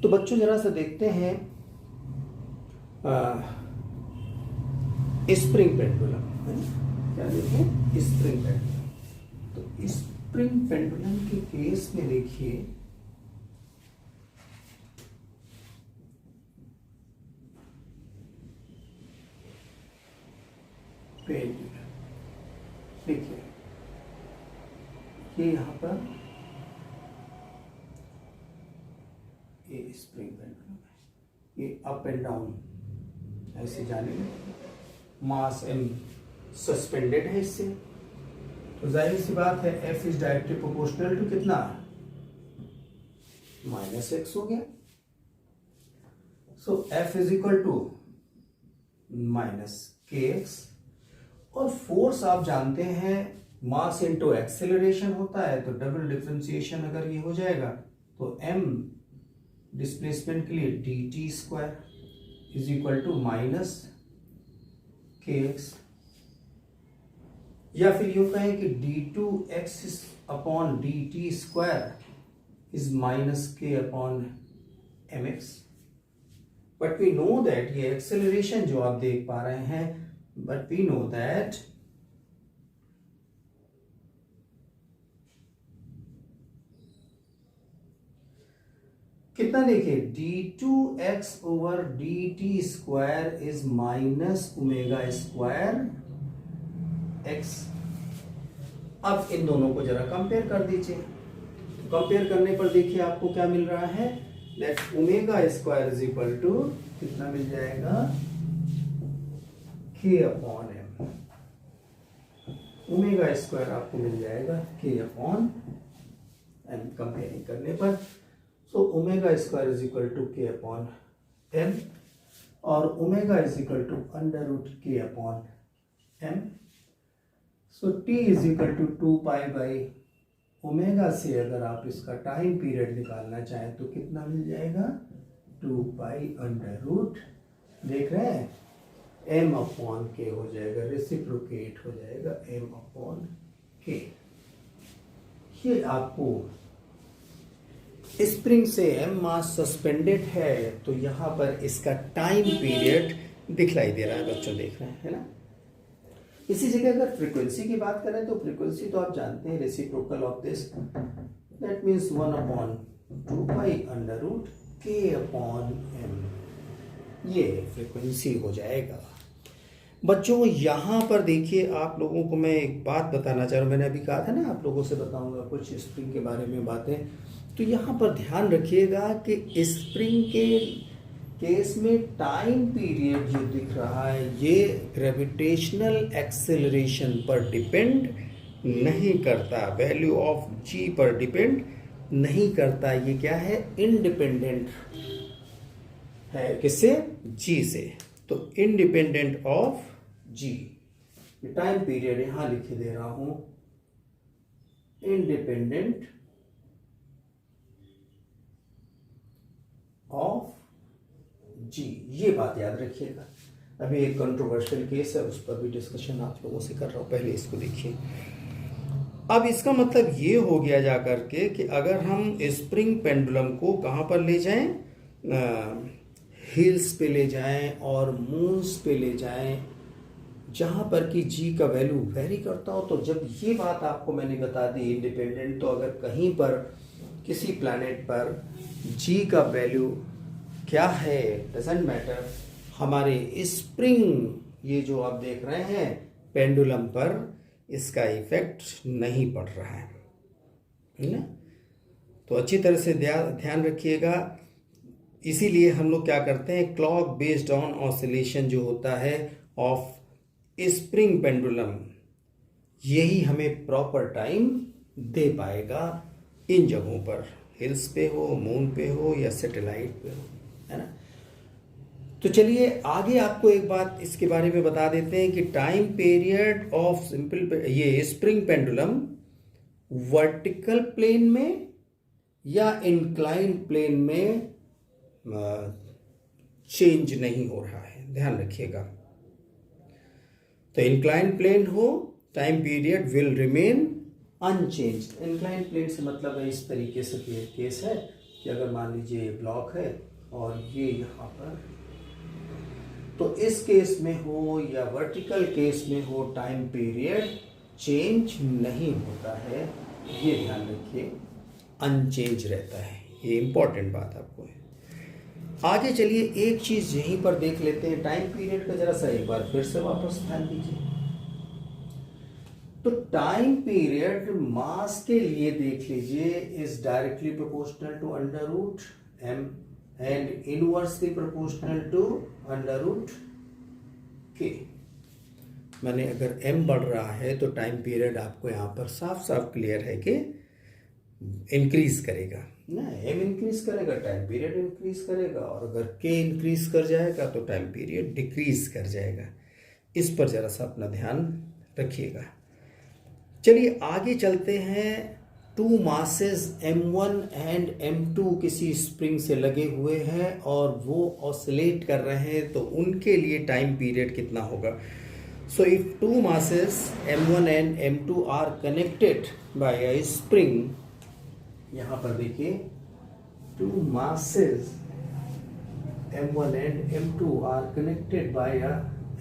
तो बच्चों जरा सा देखते हैं स्प्रिंग पेंडुलम, क्या देखें? Spring pendulum. तो स्प्रिंग पेंडुलम के केस में देखिए पेंडुलम, देखिए ये यहां पर ये स्प्रिंग पेंडुलम है, ये अप एंड डाउन ऐसे जाने में, मास m सस्पेंडेड है इससे, तो जाहिर सी बात है f is directly proportional to कितना? -x हो गया। So f is equal to -kx, और फोर्स आप जानते हैं मास इनटू एक्सेलरेशन होता है, तो डबल डिफरेंशिएशन अगर ये हो जाएगा तो m डिस्प्लेसमेंट के लिए dt square is equal to -kx, या फिर यूं कहें कि d2x upon dt square is -k upon mx। But we know that ये एक्सेलरेशन जो आप देख पा रहे हैं, but we know that कितना देखिए d2x over dt square is -ओमेगा² x। अब इन दोनों को जरा कंपेयर कर दीजिए। कंपेयर करने पर देखिए आपको क्या मिल रहा है, दैट ओमेगा² इज इक्वल टू कितना मिल जाएगा? k upon m। ओमेगा² आपको मिल जाएगा k अपॉन m कंपेयरिंग करने पर। सो ओमेगा² is equal to k upon m, और omega is equal to √k upon m। So t is equal to 2 pi by omega से अगर आप इसका टाइम पीरियड निकालना चाहें तो कितना मिल जाएगा 2 पाई अंडर रूट, देख रहे हैं, m अपॉन के हो जाएगा, रेसिप्रोकेट हो जाएगा m अपॉन के। ये आपको स्प्रिंग से m मास सस्पेंडेड है तो यहाँ पर इसका टाइम पीरियड दिखलाई दे रहा है बच्चों, देख रहे हैं, है ना। इसी जगह अगर फ्रीक्वेंसी की बात करें तो फ्रीक्वेंसी तो आप जानते हैं reciprocal of this, that means 1 upon 2 pi under root k upon m, ये फ्रीक्वेंसी हो जाएगा। बच्चों यहाँ पर देखिए, आप लोगों को मैं एक बात बताना चाह रहा हूँ, मैंने अभी कहा था ना आप लोगों से बताऊंगा कुछ स्प्रिंग के बारे में बातें, तो यहाँ पर ध्यान रखिएगा कि स्प्रिंग के केस में टाइम पीरियड जो दिख रहा है ये ग्रेविटेशनल एक्सेलरेशन पर डिपेंड नहीं करता, वैल्यू ऑफ जी पर डिपेंड नहीं करता, ये क्या है, इंडिपेंडेंट है, किससे, जी से, तो independent of g. Time period यहां लिखे दे रहा हूं, इंडिपेंडेंट ऑफ जी, ये बात याद रखिएगा। अभी एक कंट्रोवर्शियल केस है, उस पर भी डिस्कशन आप लोगों से कर रहा हूं, पहले इसको देखिए। अब इसका मतलब ये हो गया जा करके कि अगर हम स्प्रिंग पेंडुलम को कहां पर ले जाएं, हिल्स पे ले जाएं और मून्स पे ले जाएं, जहां पर कि जी का वैल्यू वेरी करता हो, तो जब ये बात आपको मैंने बता दी इंडिपेंडेंट, तो अगर कहीं पर किसी प्लैनेट पर जी का वैल्यू क्या है डजेंट मैटर, हमारे स्प्रिंग ये जो आप देख रहे हैं पेंडुलम पर इसका इफेक्ट नहीं पड़ रहा है ना। तो अच्छी तरह से ध्यान रखिएगा। इसीलिए हम लोग क्या करते हैं, क्लॉक बेस्ड ऑन ऑसिलेशन जो होता है ऑफ स्प्रिंग पेंडुलम, यही हमें प्रॉपर टाइम दे पाएगा इन जगहों पर, हिल्स पे हो, मून पे हो या सैटेलाइट पे हो, है ना। तो चलिए आगे आपको एक बात इसके बारे में बता देते हैं कि टाइम पीरियड ऑफ सिंपल ये स्प्रिंग पेंडुलम वर्टिकल प्लेन में या इंक्लाइन प्लेन में चेंज नहीं हो रहा है, ध्यान रखिएगा। तो इंक्लाइन प्लेन हो, time period will remain unchanged. Incline plane से मतलब है इस तरीके से केस है कि अगर मान लीजिए ब्लॉक है और ये यहाँ पर, तो इस केस में हो या वर्टिकल केस में हो, टाइम पीरियड चेंज नहीं होता है, ये ध्यान रखिए, अनचेंज रहता है। ये इंपॉर्टेंट बात आपको है। आगे चलिए एक चीज यहीं पर देख लेते हैं, टाइम पीरियड का जरा सा एक बार फिर से वापस ध्यान दीजिए। तो टाइम पीरियड मास के लिए देख लीजिए is directly proportional to under root m and inversely proportional to under root k. मैंने अगर m बढ़ रहा है तो टाइम पीरियड आपको यहां पर साफ साफ क्लियर है कि इंक्रीज करेगा ना, m इंक्रीज करेगा, टाइम पीरियड इंक्रीज करेगा, और अगर k इंक्रीज कर जाएगा तो टाइम पीरियड डिक्रीज कर जाएगा। इस पर जरा सा अपना ध्यान रखिएगा। चलिए आगे चलते हैं। To masses m1 and m2 किसी स्प्रिंग से लगे हुए हैं और वो ऑसिलेट कर रहे हैं, तो उनके लिए टाइम पीरियड कितना होगा। So if two masses m1 and m2 are connected by a spring, यहां पर देखिए two masses m1 and m2 are connected by a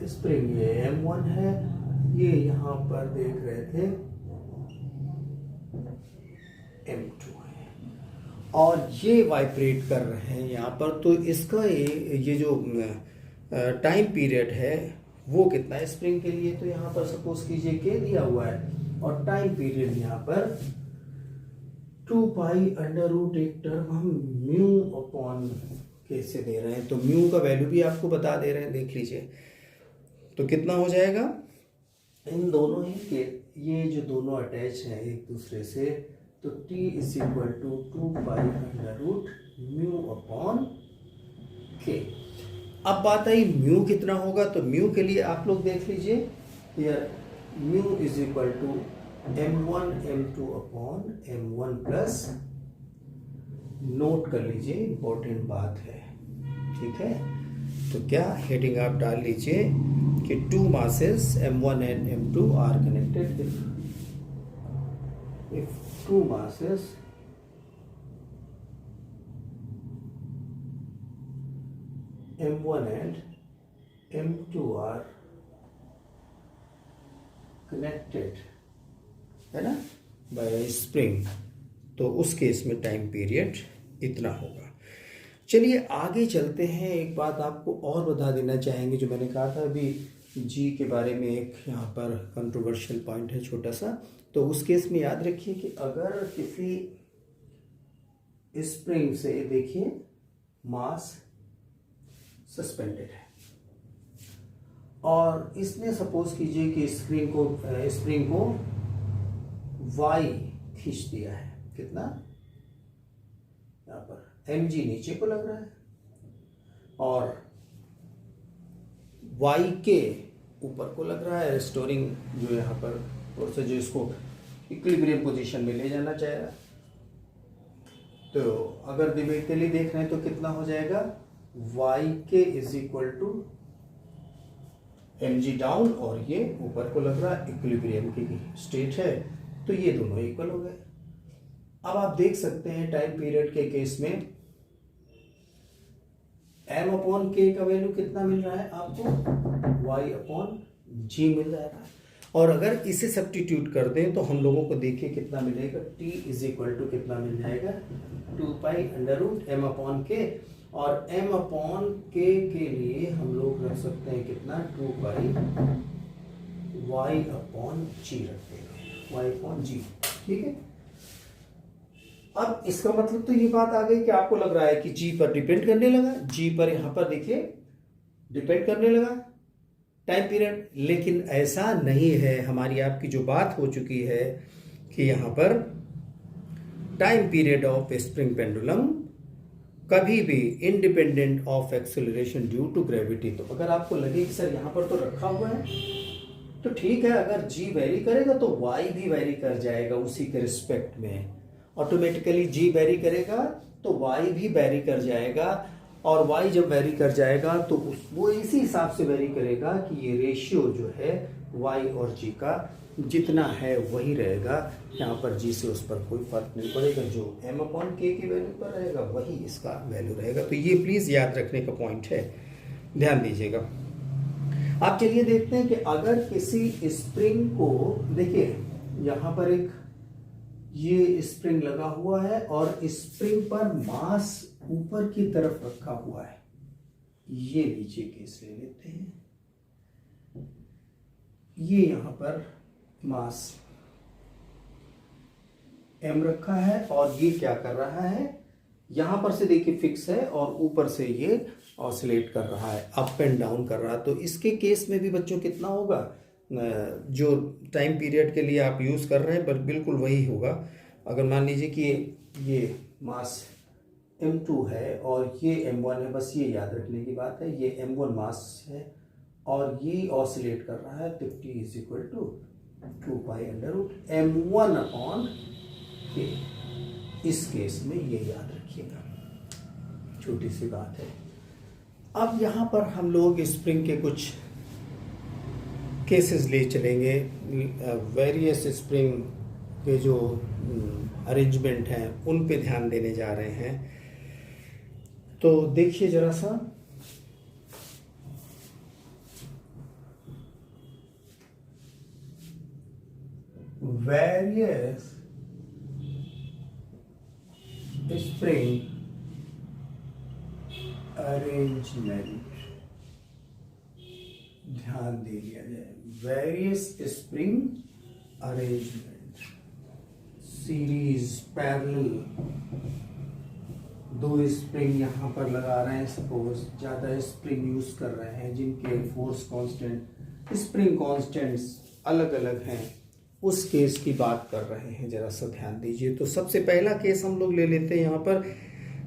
spring, ये m1 है, ये यहां पर देख रहे थे m2 है, और ये वाइब्रेट कर रहे हैं यहाँ पर, तो इसका ये जो टाइम पीरियड है वो कितना है स्प्रिंग के लिए। तो यहाँ पर सपोज कीजिए के दिया हुआ है और टाइम पीरियड यहाँ पर 2 पाई अंडर रूट, एक टर्म हम म्यू अपॉन के से दे रहे हैं, तो म्यू का वैल्यू भी आपको बता दे रहे हैं, देख लीजिए। तो कितना हो जाएगा, इन दोनों ही के ये जो दोनों अटैच हैं एक दूसरे से, तो t is equal to 2 pi under root mu upon k. अब बात आई म्यू कितना होगा, तो म्यू के लिए आप लोग देख लीजिए, mu is equal to m1 m2 upon m1 plus, note कर लीजिए इंपॉर्टेंट बात है, ठीक है। तो क्या हेडिंग आप डाल लीजिए कि two masses m1 and m2 are connected if two masses m1 and m2 are connected, है ना, बाय स्प्रिंग, तो उस केस में टाइम पीरियड इतना होगा। चलिए आगे चलते हैं। एक बात आपको और बता देना चाहेंगे, जो मैंने कहा था अभी जी के बारे में, एक यहाँ पर कंट्रोवर्शियल पॉइंट है छोटा सा। तो उस केस में याद रखिए कि अगर किसी स्प्रिंग से, देखिए मास सस्पेंडेड है और इसने सपोज कीजिए कि स्प्रिंग को y खींच दिया है, कितना, यहाँ पर mg नीचे को लग रहा है और y के ऊपर को लग रहा है, रिस्टोरिंग जो यहाँ पर और से जो इसको इक्विलिब्रियम पोजीशन में ले जाना चाहेगा। तो अगर दिमेटिकली देख रहे हैं तो कितना हो जाएगा, y k is equal to mg down और ये ऊपर को लग रहा है इक्विलिब्रियम की स्टेट है, तो ये दोनों इक्वल हो गए। अब आप देख सकते हैं टाइम पीरियड के केस में m अपॉन k का वैल्यू कितना मिल रहा है आपको, y अपॉन g मिल रहा है। और अगर इसे सब्स्टिट्यूट कर दें तो हम लोगों को देखिए कितना मिलेगा, t इज इक्वल टू कितना मिल जाएगा, 2 pi under root m upon k, और m अपॉन k के लिए हम लोग रख सकते हैं कितना, 2 पाई y अपॉन g रखते हैं, y अपॉन g, ठीक है। अब इसका मतलब तो ये बात आ गई कि आपको लग रहा है कि g पर डिपेंड करने लगा, g पर यहां पर देखिए डिपेंड करने लगा टाइम पीरियड, लेकिन ऐसा नहीं है। हमारी आपकी जो बात हो चुकी है कि यहां पर time period of spring pendulum कभी भी independent of acceleration due to gravity. तो अगर आपको लगे कि सर यहां पर तो रखा हुआ है तो ठीक है, अगर g वेरी करेगा तो y भी वेरी कर जाएगा उसी के रिस्पेक्ट में, ऑटोमेटिकली g वेरी करेगा तो y भी वेरी कर जाएगा, और y जब वेरी कर जाएगा तो वो इसी हिसाब से वेरी करेगा कि ये रेशियो जो है y और g का जितना है वही रहेगा। यहाँ पर g से उस पर कोई फर्क नहीं पड़ेगा, जो m अपॉन k की वैल्यू पर रहेगा वही इसका वैल्यू रहेगा। तो ये प्लीज याद रखने का पॉइंट है, ध्यान दीजिएगा। आप चलिए देखते हैं कि अगर किसी स्प्रिंग को, देखिए यहाँ पर एक ये स्प्रिंग लगा हुआ है और स्प्रिंग पर मास ऊपर की तरफ रखा हुआ है, ये नीचे केस ले लेते हैं, ये यहां पर मास m रखा है और ये क्या कर रहा है, यहां पर से देखिए फिक्स है और ऊपर से ये ऑसिलेट कर रहा है, अप एंड डाउन कर रहा है। तो इसके केस में भी बच्चों कितना होगा, जो टाइम पीरियड के लिए आप यूज कर रहे हैं पर बिल्कुल वही होगा। अगर मान लीजिए कि ये मास m2 है और ये m1 है, बस ये याद रखने की बात है, ये m1 मास है और ये ऑसिलेट कर रहा है, तो t is equal to 2 pi under root m1 upon k। इस केस में ये याद रखिएगा, छोटी सी बात है। अब यहाँ पर हम लोग स्प्रिंग के कुछ केसेस ले चलेंगे, वेरियस स्प्रिंग के जो अरेंजमेंट हैं उन पे ध्यान देने जा रहे हैं। तो देखिए जरा सा, वेरियस स्प्रिंग अरेंजमेंट, ध्यान दे लिया जाए, various spring arrangement, series parallel, दो स्प्रिंग यहाँ पर लगा रहे हैं, सपोज ज्यादा स्प्रिंग यूज कर रहे हैं जिनके फोर्स कांस्टेंट, स्प्रिंग कांस्टेंट्स अलग अलग हैं, उस केस की बात कर रहे हैं, जरा सा ध्यान दीजिए। तो सबसे पहला केस हम लोग ले लेते हैं यहाँ पर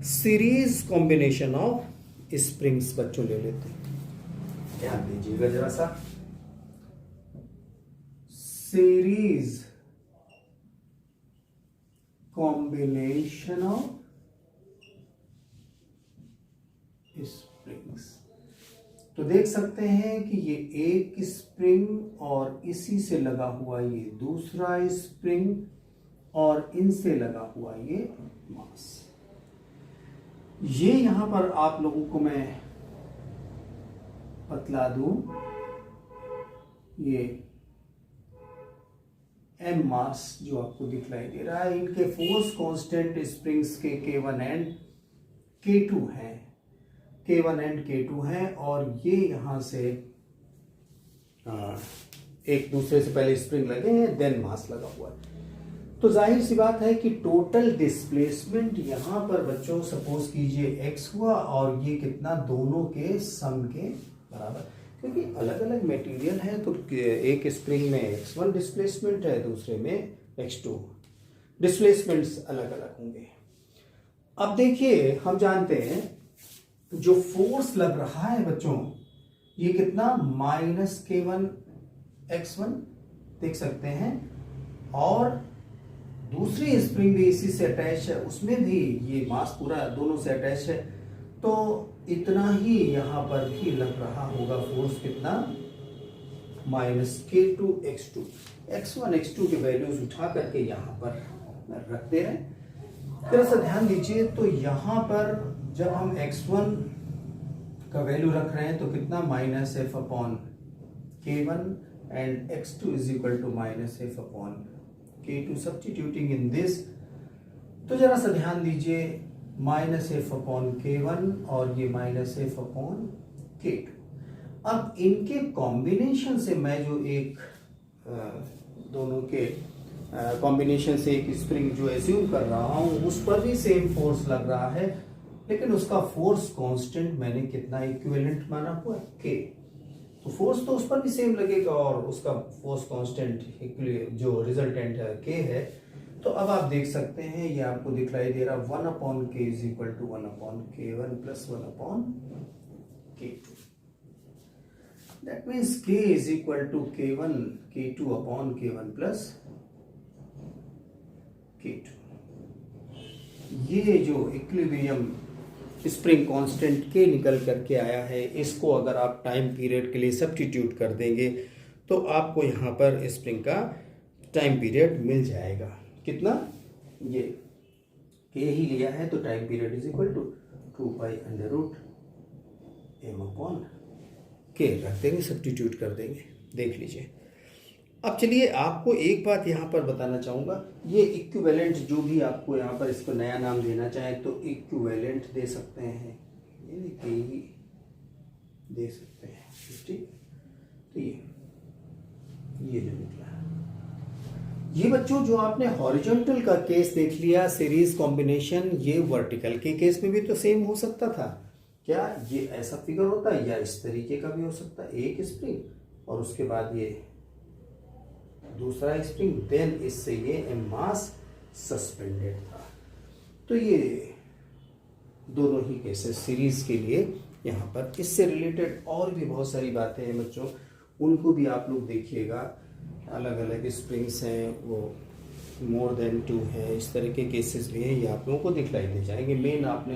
सीरीज कॉम्बिनेशन ऑफ स्प्रिंग्स, बच्चों ले लेते हैं, ध्यान दीजिएगा जरा सा, series combination of springs। तो देख सकते हैं कि ये एक स्प्रिंग और इसी से लगा हुआ ये दूसरा स्प्रिंग और इनसे लगा हुआ ये मास। ये यहां पर आप लोगों को मैं बतला दूं, ये एम मास जो आपको दिखलाई दे रहा है, इनके फोर्स कांस्टेंट स्प्रिंग्स के K1 एंड K2 हैं, K1 एंड K2 हैं, और ये यहां से एक दूसरे से पहले स्प्रिंग लगे हैं, देन मास लगा हुआ है। तो जाहिर सी बात है कि टोटल डिस्प्लेसमेंट यहां पर बच्चों सपोज कीजिए x हुआ, और ये कितना, दोनों के सम के बराबर, क्योंकि अलग अलग मटेरियल है तो एक स्प्रिंग में x1 डिस्प्लेसमेंट है, दूसरे में x2 डिस्प्लेसमेंट्स अलग अलग होंगे। अब देखिए हम जानते हैं जो फोर्स लग रहा है बच्चों, ये कितना, -K1 x1 देख सकते हैं, और दूसरी स्प्रिंग भी इसी से अटैच है, उसमें भी ये मास पूरा दोनों से अटैच है, तो इतना ही यहां पर भी लग रहा होगा फोर्स, कितना, -K2 x2। x1 x2 के वैल्यूज उठा करके यहां पर रख दे रहे हैं। थोड़ा सा ध्यान दीजिए, तो यहां पर जब हम x1 का वैल्यू रख रहे हैं तो कितना, -F/K1 and x2 is equal to -F/K2। Substituting in this, तो जरा सा ध्यान दीजिए, -F/K1 और ये -F/K2। अब इनके कॉम्बिनेशन से मैं जो एक दोनों के कॉम्बिनेशन से एक स्प्रिंग जो एज्यूम कर रहा हूं, उस पर भी सेम फोर्स लग रहा है, लेकिन उसका फोर्स कांस्टेंट मैंने कितना इक्विवेलेंट माना हुआ, K। तो फोर्स तो उस पर भी सेम लगेगा और उसका फोर्स कांस्टेंट जो रिजल्टेंट है K है। तो अब आप देख सकते हैं, ये आपको दिखलाई दे रहा 1/K is equal to 1/K1 plus 1/K2। That means K is equal to K1 K2/K1 plus K2। ये जो इक्विलिब्रियम स्प्रिंग कांस्टेंट K निकल करके आया है, इसको अगर आप टाइम पीरियड के लिए सब्स्टिट्यूट कर देंगे तो आपको यहाँ पर स्प्रिंग का टाइम पीरियड मिल जाएगा। कितना, ये K ही लिया है तो time period is equal to 2π√m/K रख देंगे, सब्स्टिट्यूट कर देंगे। देख लीजिए। अब चलिए आपको एक बात यहाँ पर बताना चाहूँगा, ये इक्विवेलेंट जो भी आपको यहाँ पर इसको नया नाम देना चाहें तो इक्विवेलेंट दे सकते हैं, ये दे सकते हैं, ठीक। तो ये जो निकला, ये बच्चों जो आपने हॉरिजॉन्टल का केस देख लिया, सीरीज कॉम्बिनेशन, ये वर्टिकल के केस में भी तो सेम हो सकता था क्या? ये ऐसा फिगर होता है या इस तरीके का भी हो सकता है, एक स्प्रिंग और उसके बाद ये दूसरा स्प्रिंग, देन इससे ये मास सस्पेंडेड था। तो ये दोनों ही केसेस सीरीज के लिए यहाँ पर, इससे रिलेटेड और भी बहुत सारी बातें हैं बच्चों, उनको भी आप लोग देखिएगा। अलग अलग स्प्रिंग्स हैं, वो मोर देन 2 है, इस तरह के केसेस भी हैं, ये आप लोगों को दिखलाई दे जाएंगे। मेन आपने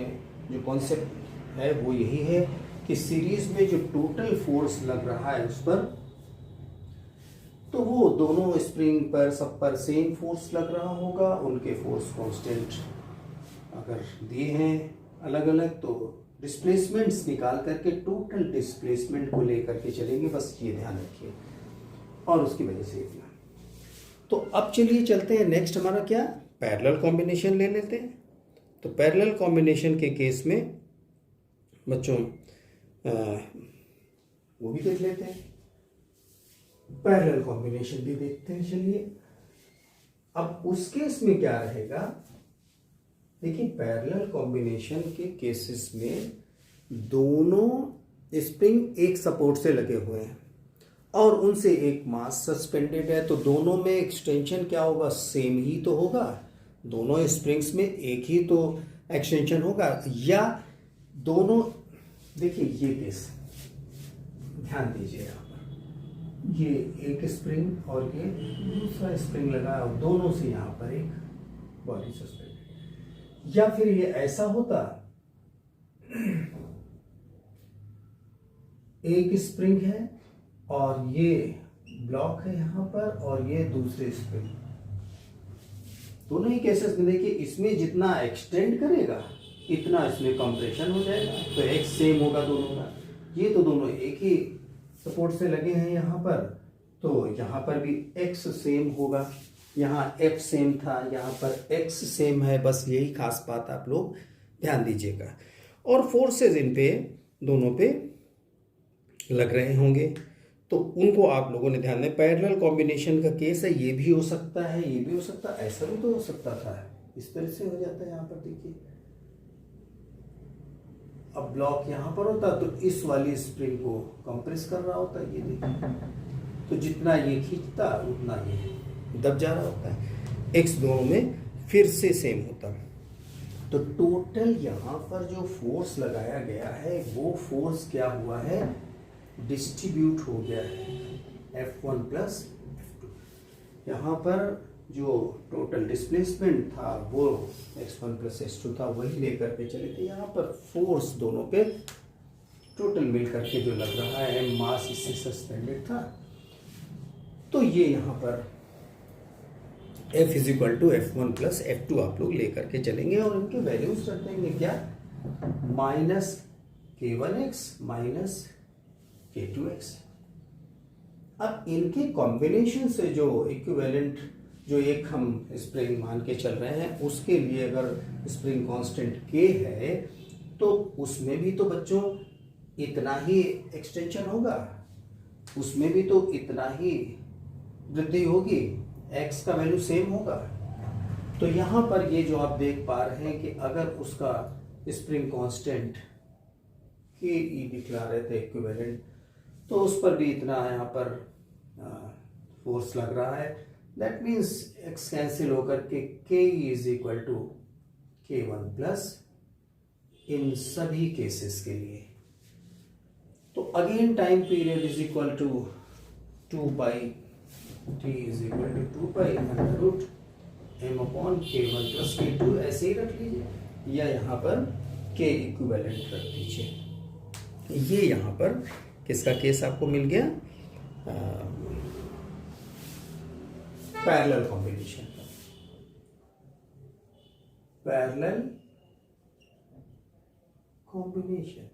जो कॉन्सेप्ट है वो यही है कि सीरीज में जो टोटल फोर्स लग रहा है उस पर, तो वो दोनों स्प्रिंग पर सब पर सेम फोर्स लग रहा होगा। उनके फोर्स कांस्टेंट अगर दिए हैं अलग अलग, तो डिस्प्लेसमेंट्स निकाल करके टोटल डिस्प्लेसमेंट को लेकर के चलेंगे, बस ये ध्यान रखिए, और उसकी वजह से इतना। तो अब चलिए चलते हैं नेक्स्ट, हमारा क्या, पैरेलल कॉम्बिनेशन ले लेते हैं। तो पैरेलल कॉम्बिनेशन के केस में बच्चों वो भी देख लेते हैं, पैरेलल कॉम्बिनेशन भी देखते हैं। चलिए अब उस केस में क्या रहेगा, देखिए पैरेलल कॉम्बिनेशन के केसेस में दोनों स्प्रिंग एक सपोर्ट से लगे हुए हैं और उनसे एक मास सस्पेंडेड है, तो दोनों में एक्सटेंशन क्या होगा, सेम ही तो होगा। दोनों स्प्रिंग्स में एक ही तो एक्सटेंशन होगा, या दोनों, देखिए ये केस ध्यान दीजिए यहाँ पर, ये एक स्प्रिंग और ये दूसरा स्प्रिंग लगा और दोनों से यहाँ पर एक बॉडी सस्पेंडेड। या फिर ये ऐसा होता, एक स्प्रिंग है और ये ब्लॉक है यहाँ पर और ये दूसरे स्प्रिंग। दोनों ही केसेस में देखिए, इसमें जितना एक्सटेंड करेगा इतना इसमें कंप्रेशन हो जाएगा, तो एक्स सेम होगा दोनों का। ये तो दोनों एक ही सपोर्ट से लगे हैं यहाँ पर, तो यहाँ पर भी एक्स सेम होगा। यहाँ एफ सेम था, यहाँ पर एक्स सेम है। बस यही खास बात आप लोग ध्यान दीजिएगा। और फोर्सेज इन पे दोनों पे लग रहे होंगे, तो उनको आप लोगों ने ध्यान में, पैरेलल कॉम्बिनेशन का केस है, ये भी हो सकता है, ये भी हो सकता है, ऐसा भी तो हो सकता था। इस तरह से हो जाता है। यहाँ पर देखिए, अब ब्लॉक यहाँ पर होता तो इस वाली स्प्रिंग को कंप्रेस कर रहा होता, ये देखिए, तो जितना ये खींचता उतना ये दब जा रहा होता है। एक्स दोनों में फिर से सेम होता। तो टोटल यहाँ पर जो फोर्स लगाया गया है वो फोर्स क्या हुआ है, डिस्ट्रीब्यूट हो गया है, F1 प्लस F2। यहाँ पर जो टोटल डिस्प्लेसमेंट था वो x1 प्लस x2 था, वही लेकर के चले थे। यहाँ पर फोर्स दोनों पे टोटल मिल करके जो लग रहा है, मास इससे सस्पेंडेड था, तो ये यहाँ पर F is equal to F1 plus F2 आप लोग लेकर के चलेंगे और इनके वैल्यूज रख देंगे क्या, माइनस K1x माइनस K2x। अब इनके कॉम्बिनेशन से जो इक्विवेलेंट, जो एक हम स्प्रिंग मान के चल रहे हैं, उसके लिए अगर स्प्रिंग कांस्टेंट K है तो उसमें भी तो बच्चों इतना ही एक्सटेंशन होगा, उसमें भी तो इतना ही वृद्धि होगी, x का वैल्यू सेम होगा। तो यहाँ पर ये जो आप देख पा रहे हैं कि अगर उसका स्प्रिंग कांस्टेंट Ke दिखला रहे थे इक्विवेलेंट, तो उस पर भी इतना यहाँ पर फोर्स लग रहा है। दैट मीन्स x कैंसिल होकर के Ke is equal to K1 plus इन सभी केसेस के लिए। तो again time period is equal to 2 pi t is equal to 2 pi under root m upon K1 plus K2 ऐसे ही रख लीजिए, या यहाँ पर K इक्विवेलेंट रख दीजिए। ये यहाँ पर किसका केस आपको मिल गया, पैरेलल कॉम्बिनेशन का। पैरेलल कॉम्बिनेशन,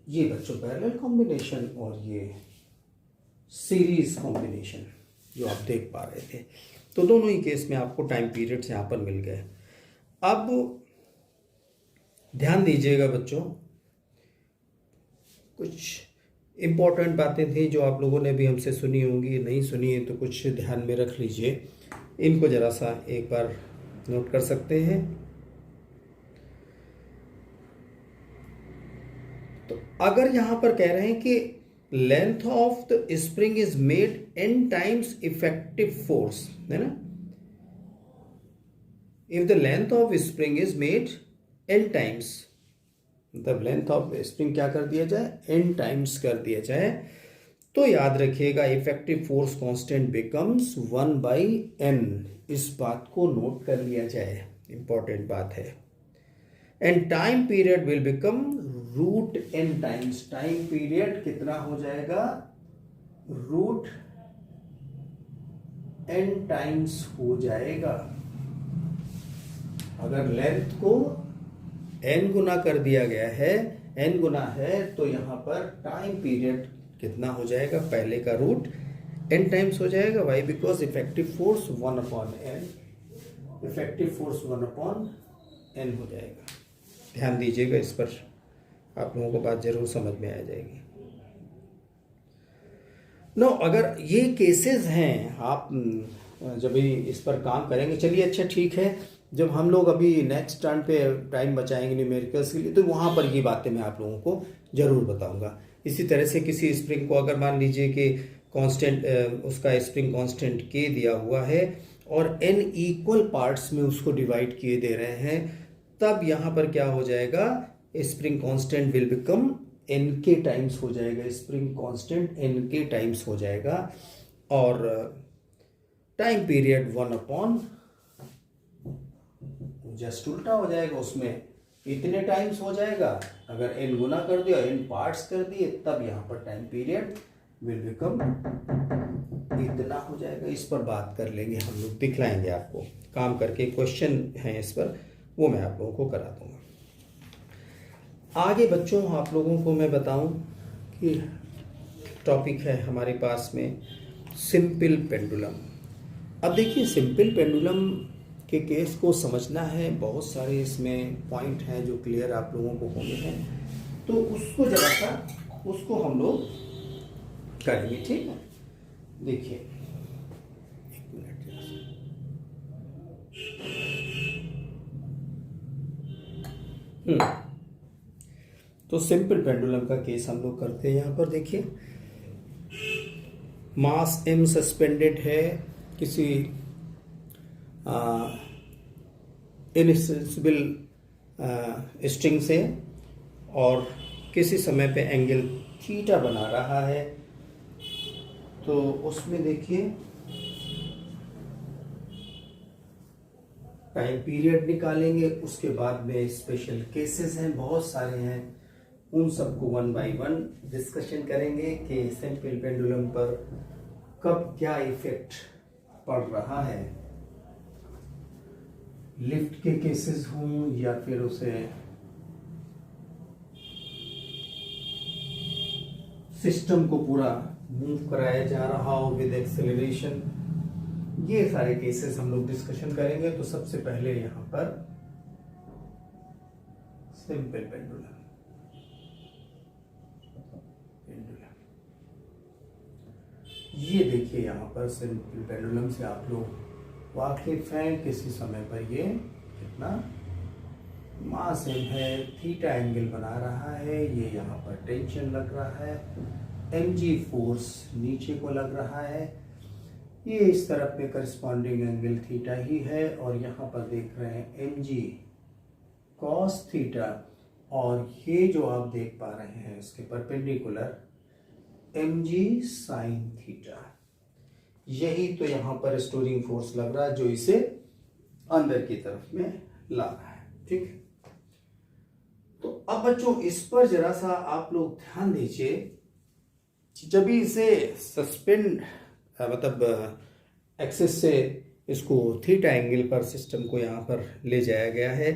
ये बच्चों पैरेलल कॉम्बिनेशन और ये सीरीज कॉम्बिनेशन जो आप देख पा रहे थे, तो दोनों ही केस में आपको टाइम पीरियड्स यहां पर मिल गए। अब ध्यान दीजिएगा बच्चों, कुछ इम्पोर्टेंट बातें थी जो आप लोगों ने भी हमसे सुनी होंगी, नहीं सुनी है तो कुछ ध्यान में रख लीजिए, इनको जरा सा एक बार नोट कर सकते हैं। तो अगर यहां पर कह रहे हैं कि length of the spring is made n times effective force, है ना, if the length of spring is made n times, मतलब लेंथ ऑफ स्प्रिंग क्या कर दिया जाए, n टाइम्स कर दिया जाए, तो याद रखिएगा effective force constant becomes 1/n। इस बात को नोट कर लिया जाए, इंपॉर्टेंट बात है। And time period will become root n times. Time period कितना हो जाएगा, रूट n टाइम्स हो जाएगा। अगर लेंथ को n गुना कर दिया गया है, n गुना है, तो यहां पर टाइम पीरियड कितना हो जाएगा, पहले का रूट n टाइम्स हो जाएगा। Why, because effective force 1/n, effective force 1/n हो जाएगा। ध्यान दीजिएगा इस पर, आप लोगों को बात जरूर समझ में आ जाएगी। नो, अगर ये केसेस हैं, आप जब भी इस पर काम करेंगे, चलिए अच्छा ठीक है, जब हम लोग अभी नेक्स्ट टर्न पे टाइम बचाएंगे न्यूमेरिकल्स के लिए, तो वहाँ पर ये बातें मैं आप लोगों को जरूर बताऊंगा। इसी तरह से किसी स्प्रिंग को अगर मान लीजिए कि कांस्टेंट, उसका स्प्रिंग कांस्टेंट K दिया हुआ है और n इक्वल पार्ट्स में उसको डिवाइड किए दे रहे हैं, तब यहाँ पर क्या हो जाएगा, spring constant will become an के टाइम्स हो जाएगा, स्प्रिंग कांस्टेंट एन के टाइम्स हो जाएगा, और टाइम पीरियड 1/, जस्ट उल्टा हो जाएगा, उसमें इतने टाइम्स हो जाएगा। अगर एन गुना कर दिया, एन पार्ट्स कर दिए, तब यहाँ पर टाइम पीरियड विल बिकम इतना हो जाएगा। इस पर बात कर लेंगे हम लोग, दिखलाएंगे आपको काम करके, क्वेश्चन है इस पर, वो मैं आप लोगों को करा दूंगा। आगे बच्चों आप लोगों को मैं बताऊं कि टॉपिक है हमारे पास में सिंपल पेंडुलम। अब देखिए सिंपल पेंडुलम के केस को समझना है, बहुत सारे इसमें पॉइंट हैं जो क्लियर आप लोगों को होने हैं, तो उसको जरा सा उसको हम लोग करेंगे, ठीक है। देखिए एक मिनट, तो सिंपल पेंडुलम का केस हम लोग करते हैं। यहाँ पर देखिए मास m सस्पेंडेड है किसी इनसेंसिबल स्ट्रिंग से, और किसी समय पे एंगल थीटा बना रहा है। तो उसमें देखिए टाइम पीरियड निकालेंगे, उसके बाद में स्पेशल केसेस हैं, बहुत सारे हैं, उन सबको 1 बाय 1 डिस्कशन करेंगे कि सिंपल पेंडुलम पर कब क्या इफेक्ट पड़ रहा है, लिफ्ट के केसेस हों या फिर उसे सिस्टम को पूरा मूव कराया जा रहा हो विद एक्सेलरेशन, ये सारे केसेस हम लोग डिस्कशन करेंगे। तो सबसे पहले यहां पर सिंपल पेंडुलम, ये देखिए यहां पर सिंपल पेंडुलम से आप लोग वाकिफ हैं, किसी समय पर ये कितना मास m है, थीटा एंगल बना रहा है, ये यहाँ पर टेंशन लग रहा है, mg फोर्स नीचे को लग रहा है, ये इस तरफ पे करस्पॉन्डिंग एंगल थीटा ही है, और यहाँ पर देख रहे हैं mg कॉस थीटा, और ये जो आप देख पा रहे हैं इसके परपेंडिकुलर mg साइन थीटा, यही तो यहाँ पर स्टोरिंग फोर्स लग रहा है जो इसे अंदर की तरफ में ला रहा है, ठीक। तो अब बच्चों इस पर जरा सा आप लोग ध्यान दीजिए, जब इसे सस्पेंड मतलब एक्सिस से इसको थीटा एंगल पर सिस्टम को यहाँ पर ले जाया गया है,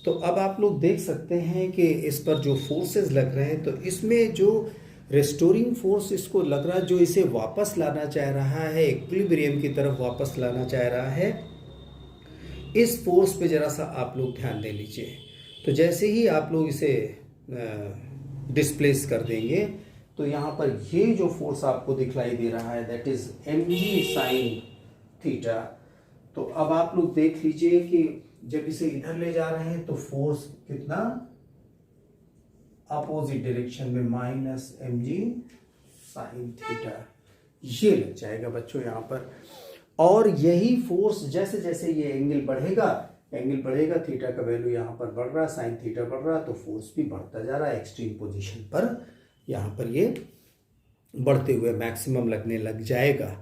तो अब आप लोग देख सकते हैं कि इस पर जो फोर्सेस लग रहे हैं, तो इसमें जो रेस्टोरिंग फोर्स इसको लग रहा है, जो इसे वापस लाना चाह रहा है, इक्विलिब्रियम की तरफ वापस लाना चाह रहा है, इस फोर्स पे जरा सा आप लोग ध्यान दे लीजिए। तो जैसे ही आप लोग इसे डिस्प्लेस कर देंगे, तो यहाँ पर ये जो फोर्स आपको दिखलाई दे रहा है that is mg sine theta. तो अब आप लोग देख लीजिए कि जब इसे इधर ले जा रहे हैं तो फोर्स कितना अपोजिट डायरेक्शन में माइनस mg साइन थीटा, ये लग जाएगा बच्चों यहाँ पर। और यही फोर्स जैसे जैसे ये एंगल बढ़ेगा, थीटा का वैल्यू यहाँ पर बढ़ रहा है, साइन थीटा बढ़ रहा है, तो फोर्स भी बढ़ता जा रहा है एक्सट्रीम पोजीशन पर, यहाँ पर ये बढ़ते हुए मैक्सिमम लगने लग जाएगा।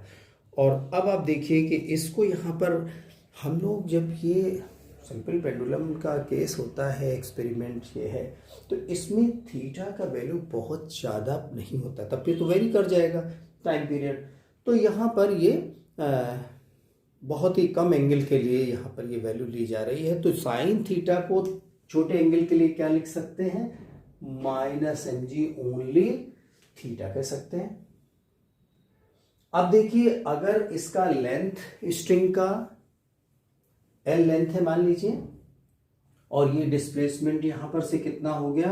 और अब आप देखिए कि इसको यहाँ पर हम लोग, जब ये सिंपल पेंडुलम का केस होता है, एक्सपेरिमेंट ये है, तो इसमें थीटा का वैल्यू बहुत ज़्यादा नहीं होता, तब पे तो वेरी कर जाएगा टाइम पीरियड। तो यहाँ पर ये बहुत ही कम एंगल के लिए यहाँ पर ये वैल्यू ली जा रही है। तो साइन थीटा को छोटे एंगल के लिए क्या लिख सकते हैं, माइनस mg ओनली थीटा कह सकते हैं। अब देखिए अगर इसका लेंथ स्ट्रिंग का L लेंथ है मान लीजिए, और ये डिस्प्लेसमेंट यहां पर से कितना हो गया,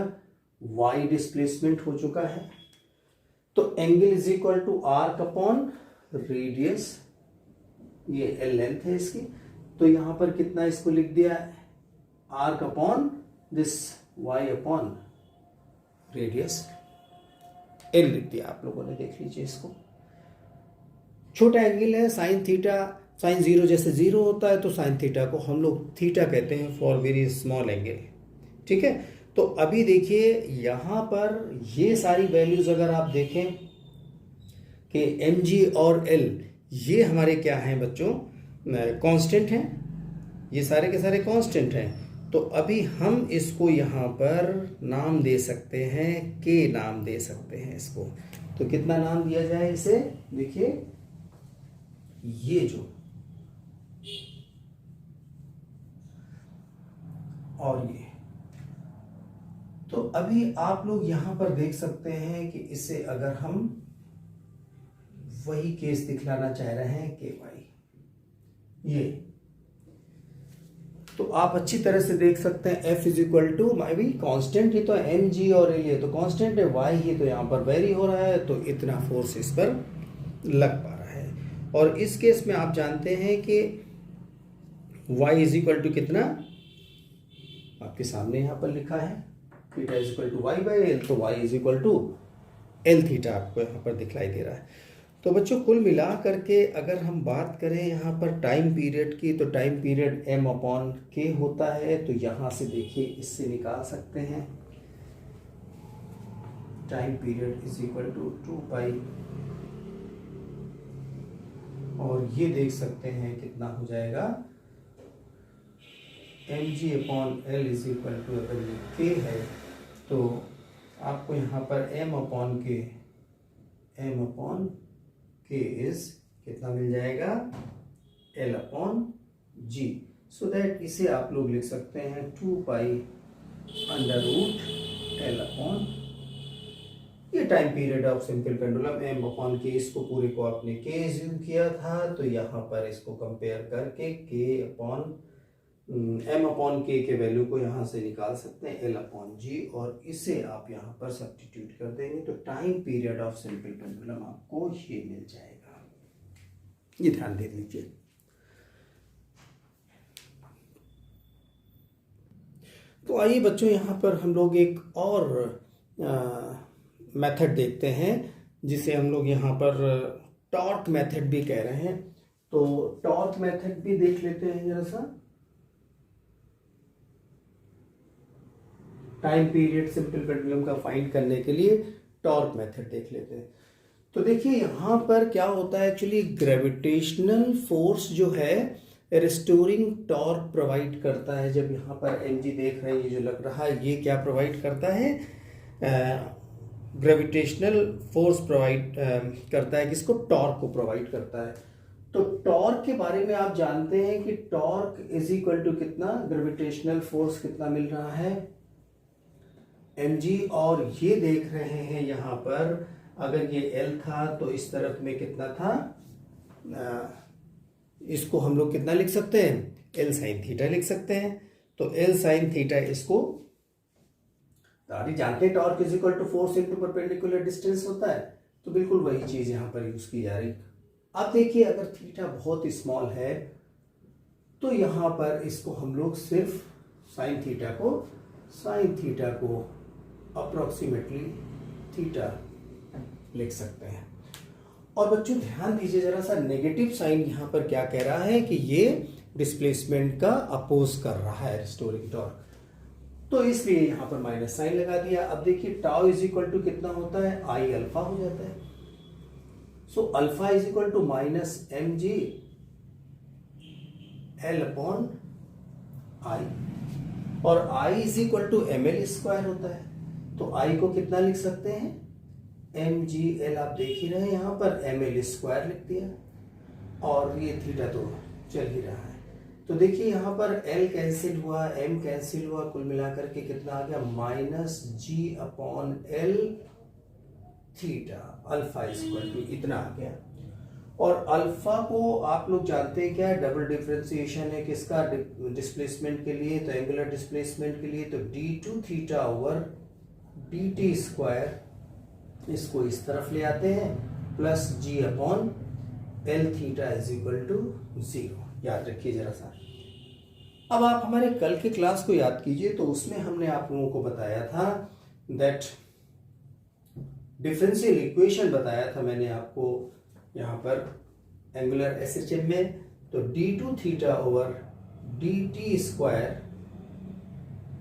y डिस्प्लेसमेंट हो चुका है, तो angle is equal to arc upon radius, ये L लेंथ है इसकी, तो यहां पर कितना इसको लिख दिया है, arc upon this y upon radius, L लिख दिया आप लोगों ने, देख लीजिए इसको। छोटा एंगल है साइन थीटा, साइन जीरो जैसे जीरो होता है, तो साइन थीटा को हम लोग थीटा कहते हैं फॉर वेरी स्मॉल एंगल, ठीक है। तो अभी देखिए यहाँ पर ये सारी वैल्यूज अगर आप देखें कि mg और l ये हमारे क्या हैं बच्चों, कांस्टेंट हैं, ये सारे के सारे कांस्टेंट हैं। तो अभी हम इसको यहाँ पर नाम दे सकते हैं, k नाम दे सकते हैं इसको। तो कितना नाम दिया जाए इसे, देखिए ये जो और ये, तो अभी आप लोग यहां पर देख सकते हैं कि इसे अगर हम वही केस दिखलाना चाह रहे हैं के वाई, ये तो आप अच्छी तरह से देख सकते हैं f इज इक्वल टू माई भी कॉन्स्टेंट ही तो एम जी और एल ये तो कांस्टेंट है, y ही तो यहाँ पर वेरी हो रहा है, तो इतना फोर्स इस पर लग पा रहा है। और इस केस में आप जानते हैं कि y इज इक्वल टू कितना, आपके सामने यहाँ पर लिखा है theta is equal to y by l, तो y is equal to l theta आपको यहाँ पर दिखलाई दे रहा है। तो बच्चों कुल मिला करके अगर हम बात करें यहाँ पर टाइम पीरियड की, तो time period m upon k होता है। तो यहाँ से देखिए इससे निकाल सकते हैं time period is equal to 2 pi, और ये देख सकते हैं कितना हो जाएगा mg upon l is equal to, अगर ये k है तो आपको यहाँ पर m अपॉन k इज कितना मिल जाएगा, l upon g। So that इसे आप लोग लिख सकते हैं 2 pi under root l upon, ये time period of simple pendulum m upon k, इसको पूरे को आपने k एज्यूम किया था, तो यहाँ पर इसको कंपेयर करके k upon m upon k के वैल्यू को यहाँ से निकाल सकते हैं l अपॉन g, और इसे आप यहाँ पर सब्स्टिट्यूट कर देंगे तो time period of simple pendulum आपको ये मिल जाएगा। ये ध्यान दे लीजिए। तो आइए बच्चों यहाँ पर हम लोग एक और मेथड देखते हैं जिसे हम लोग यहाँ पर टॉर्क मेथड भी कह रहे हैं। तो टॉर्क मेथड भी देख लेते हैं जरा सा। टाइम पीरियड सिंपल पेंडुलम का फाइंड करने के लिए टॉर्क मेथड देख लेते हैं। तो देखिए यहाँ पर क्या होता है, एक्चुअली ग्रेविटेशनल फोर्स जो है रिस्टोरिंग टॉर्क प्रोवाइड करता है। जब यहाँ पर mg देख रहे हैं, ये जो लग रहा है ये क्या प्रोवाइड करता है, ग्रेविटेशनल फोर्स प्रोवाइड करता है, किसको, टॉर्क को प्रोवाइड करता है। तो टॉर्क के बारे में आप जानते हैं कि टॉर्क इज इक्वल टू कितना, ग्रेविटेशनल फोर्स कितना मिल रहा है mg, और ये देख रहे हैं यहाँ पर अगर ये L था तो इस तरफ में कितना था, इसको हम लोग कितना लिख सकते हैं, L साइन थीटा लिख सकते हैं। तो L साइन थीटा इसको अभी जानते हैं torque is equal to force into perpendicular distance होता है, तो बिल्कुल वही चीज यहाँ पर यूज की जा रही। अब देखिए अगर थीटा बहुत स्मॉल है तो यहाँ पर इसको हम लोग सिर्फ साइन थीटा को अप्रोक्सीमेटली थीटा लिख सकते हैं। और बच्चों ध्यान दीजिए जरा सा, नेगेटिव साइन यहाँ पर क्या कह रहा है कि ये डिस्प्लेसमेंट का अपोज कर रहा है रिस्टोरिंग टॉर्क, तो इसलिए यहाँ पर माइनस साइन लगा दिया। अब देखिए टाउ इज इक्वल टू कितना होता है, आई अल्फा हो जाता है। So alpha is equal to minus m g l upon I, और I is equal to m l square होता है। तो आई को कितना लिख सकते हैं, एम जी एल, आप देख ही रहे हैं यहाँ पर एम एल स्क्वायर लिख दिया, और ये थीटा तो चल ही रहा है। तो देखिए यहाँ पर L कैंसिल हुआ, M कैंसिल हुआ, कुल मिलाकर के कितना आ गया, minus g upon l theta, alpha equal to इतना आ गया। और अल्फा को आप लोग जानते हैं क्या है, डबल डिफरेंशिएशन है किसका, डिस्प्लेसमेंट के लिए, तो एंगुलर डिस्प्लेसमेंट के लिए, तो d2 theta over dt square, इसको इस तरफ ले आते हैं, plus g upon l theta is equal to 0। याद रखिए जरा सा। अब आप हमारे कल के क्लास को याद कीजिए, तो उसमें हमने आप लोगों को बताया था दैट डिफरेंशियल इक्वेशन बताया था मैंने आपको यहाँ पर एंगुलर एसएचएम में, तो d2 theta over dt square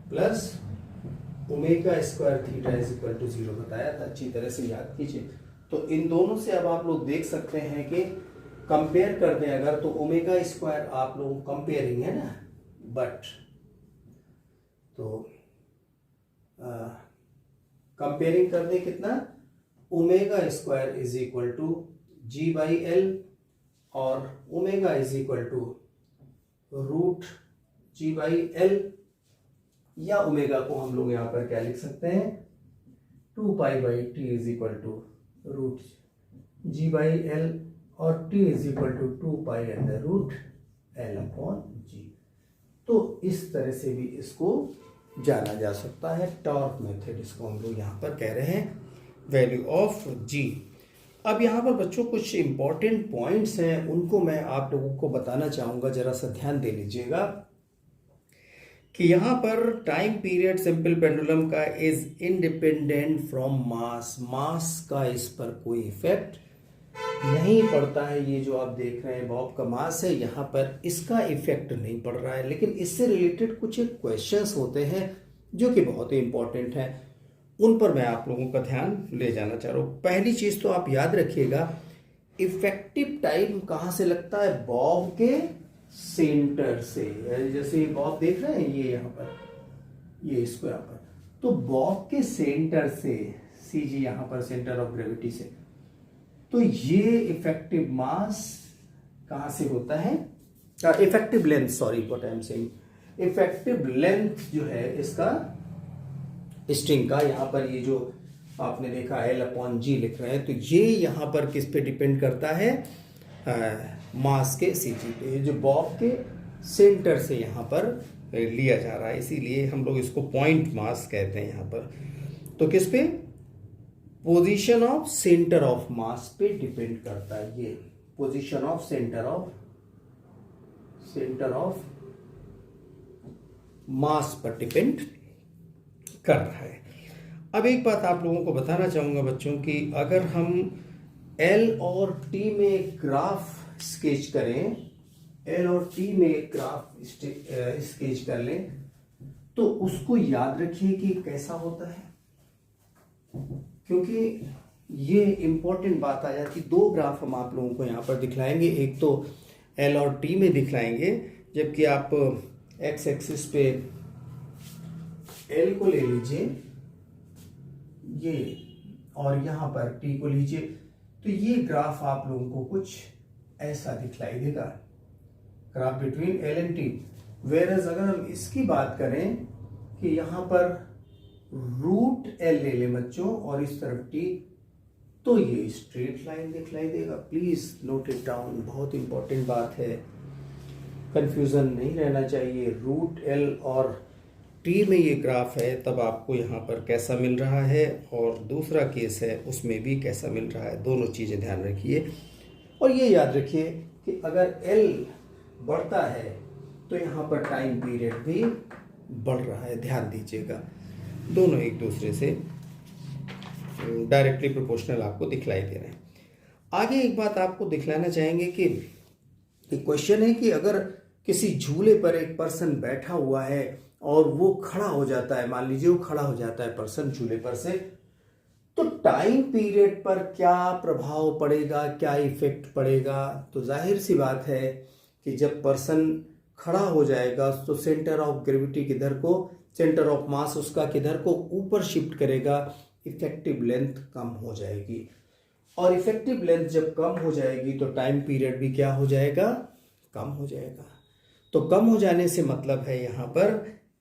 plus omega square theta is equal to 0 बताया था, अच्छी तरह से याद कीजिए। तो इन दोनों से अब आप लोग देख सकते हैं कि कंपेयर कर दें अगर, तो ओमेगा स्क्वायर आप लोग कंपेयरिंग है ना, बट तो कंपेयरिंग कर दें कितना, omega square is equal to g by l और omega is equal to root g by l, या ओमेगा को हम लोग यहां पर क्या लिख सकते हैं, 2 pi by t is equal to root g by l और t is equal to 2 pi under root L upon g. तो इस तरह से भी इसको जाना जा सकता है, टॉर्क मेथड इसको हम लोग यहाँ पर कह रहे हैं, वैल्यू ऑफ जी। अब यहाँ पर बच्चों कुछ इंपॉर्टेंट पॉइंट्स हैं, उनको मैं आप लोगों को बताना चाहूँगा, जरा सा ध्यान दे लीजिएगा कि यहाँ पर टाइम पीरियड सिंपल पेंडुलम का इज इंडिपेंडेंट फ्रॉम मास, मास का इस पर कोई इफेक्ट नहीं पड़ता है। ये जो आप देख रहे हैं बॉब का मास है, यहाँ पर इसका इफेक्ट नहीं पड़ रहा है, लेकिन इससे रिलेटेड कुछ एक क्वेश्चंस होते हैं जो कि बहुत ही इंपॉर्टेंट हैं, उन पर मैं आप लोगों का ध्यान ले जाना चाह रहा हूँ। पहली चीज तो आप याद रखिएगा, इफेक्टिव टाइम कहाँ से लगता है, बॉब के सेंटर से। जैसे बॉब देख रहे हैं ये यहाँ पर, ये इसको यहाँ पर, तो बॉब के सेंटर से, सी जी यहाँ पर सेंटर ऑफ ग्रेविटी से, तो ये इफेक्टिव मास कहां से होता है, effective length, sorry what I am saying, effective length जो है इसका स्ट्रिंग का, यहां पर ये जो आपने देखा एल अपॉन जी लिख रहे हैं, तो ये यहां पर किस पे डिपेंड करता है, मास के सी जी पे, जो बॉब के सेंटर से यहां पर लिया जा रहा है, इसीलिए हम लोग इसको पॉइंट मास कहते हैं यहां पर। तो किस पे, position of centre of mass पे डिपेंड करता है, ये position of centre of mass पर डिपेंड कर रहा है। अब एक बात आप लोगों को बताना चाहूंगा बच्चों की, अगर हम एल और टी में एक ग्राफ स्केच करें, एल और टी में एक ग्राफ स्केच कर लें, तो उसको याद रखिए कि कैसा होता है, क्योंकि ये इंपॉर्टेंट बात आ जाती। दो ग्राफ हम आप लोगों को यहाँ पर दिखलाएंगे, एक तो एल और टी में दिखलाएंगे, जबकि आप एक्स एक्सिस पे एल को ले लीजिए ये, और यहाँ पर टी को लीजिए, तो ये ग्राफ आप लोगों को कुछ ऐसा दिखलाई देगा, graph between L and T. Whereas अगर हम इसकी बात करें कि यहाँ पर रूट एल ले ले बच्चों और इस तरफ टी, तो ये स्ट्रेट लाइन दिखलाई देगा। प्लीज नोट इट डाउन, बहुत इंपॉर्टेंट बात है, कंफ्यूजन नहीं रहना चाहिए। रूट एल और टी में ये ग्राफ है, तब आपको यहाँ पर कैसा मिल रहा है, और दूसरा केस है उसमें भी कैसा मिल रहा है, दोनों चीजें ध्यान रखिए। और ये याद रखिए कि अगर एल बढ़ता है तो यहाँ पर टाइम पीरियड भी बढ़ रहा है, ध्यान दीजिएगा, दोनों एक दूसरे से डायरेक्टली प्रोपोर्शनल आपको दिखलाई दे रहे हैं। आगे एक बात आपको दिखलाना चाहेंगे कि क्वेश्चन है कि अगर किसी झूले पर एक पर्सन बैठा हुआ है और वो खड़ा हो जाता है, मान लीजिए वो खड़ा हो जाता है पर्सन झूले पर से, तो टाइम पीरियड पर क्या प्रभाव पड़ेगा, क्या इफेक्ट पड़ेगा। तो जाहिर सी बात है कि जब पर्सन खड़ा हो जाएगा तो सेंटर ऑफ ग्रेविटी किधर को, सेंटर ऑफ मास उसका किधर को, ऊपर शिफ्ट करेगा, इफेक्टिव लेंथ कम हो जाएगी, और इफेक्टिव लेंथ जब कम हो जाएगी तो टाइम पीरियड भी क्या हो जाएगा, कम हो जाएगा। तो कम हो जाने से मतलब है यहाँ पर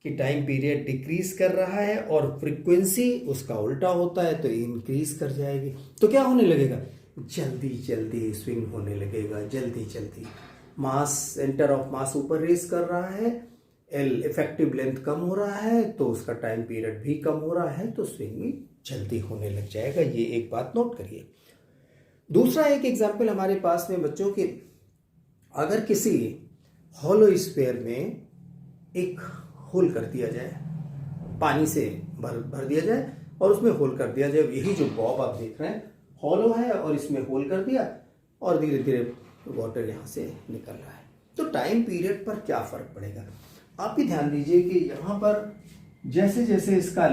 कि टाइम पीरियड डिक्रीज कर रहा है और फ्रीक्वेंसी उसका उल्टा होता है तो इंक्रीज कर जाएगी। तो क्या होने लगेगा, जल्दी जल्दी स्विंग होने लगेगा, जल्दी जल्दी मास, सेंटर ऑफ मास ऊपर रेस कर रहा है, एल इफेक्टिव लेंथ कम हो रहा है तो उसका टाइम पीरियड भी कम हो रहा है, तो स्विंग भी जल्दी होने लग जाएगा। ये एक बात नोट करिए। दूसरा एक एग्जाम्पल हमारे पास में बच्चों के, अगर किसी हॉलो स्फीयर में एक होल कर दिया जाए, पानी से भर दिया जाए और उसमें होल कर दिया जाए, यही जो बॉब आप देख रहे हैं हॉलो है और इसमें होल कर दिया और धीरे धीरे वाटर यहाँ से निकल रहा है, तो टाइम पीरियड पर क्या फर्क पड़ेगा। आप भी ध्यान दीजिए कि यहाँ पर जैसे जैसे इसका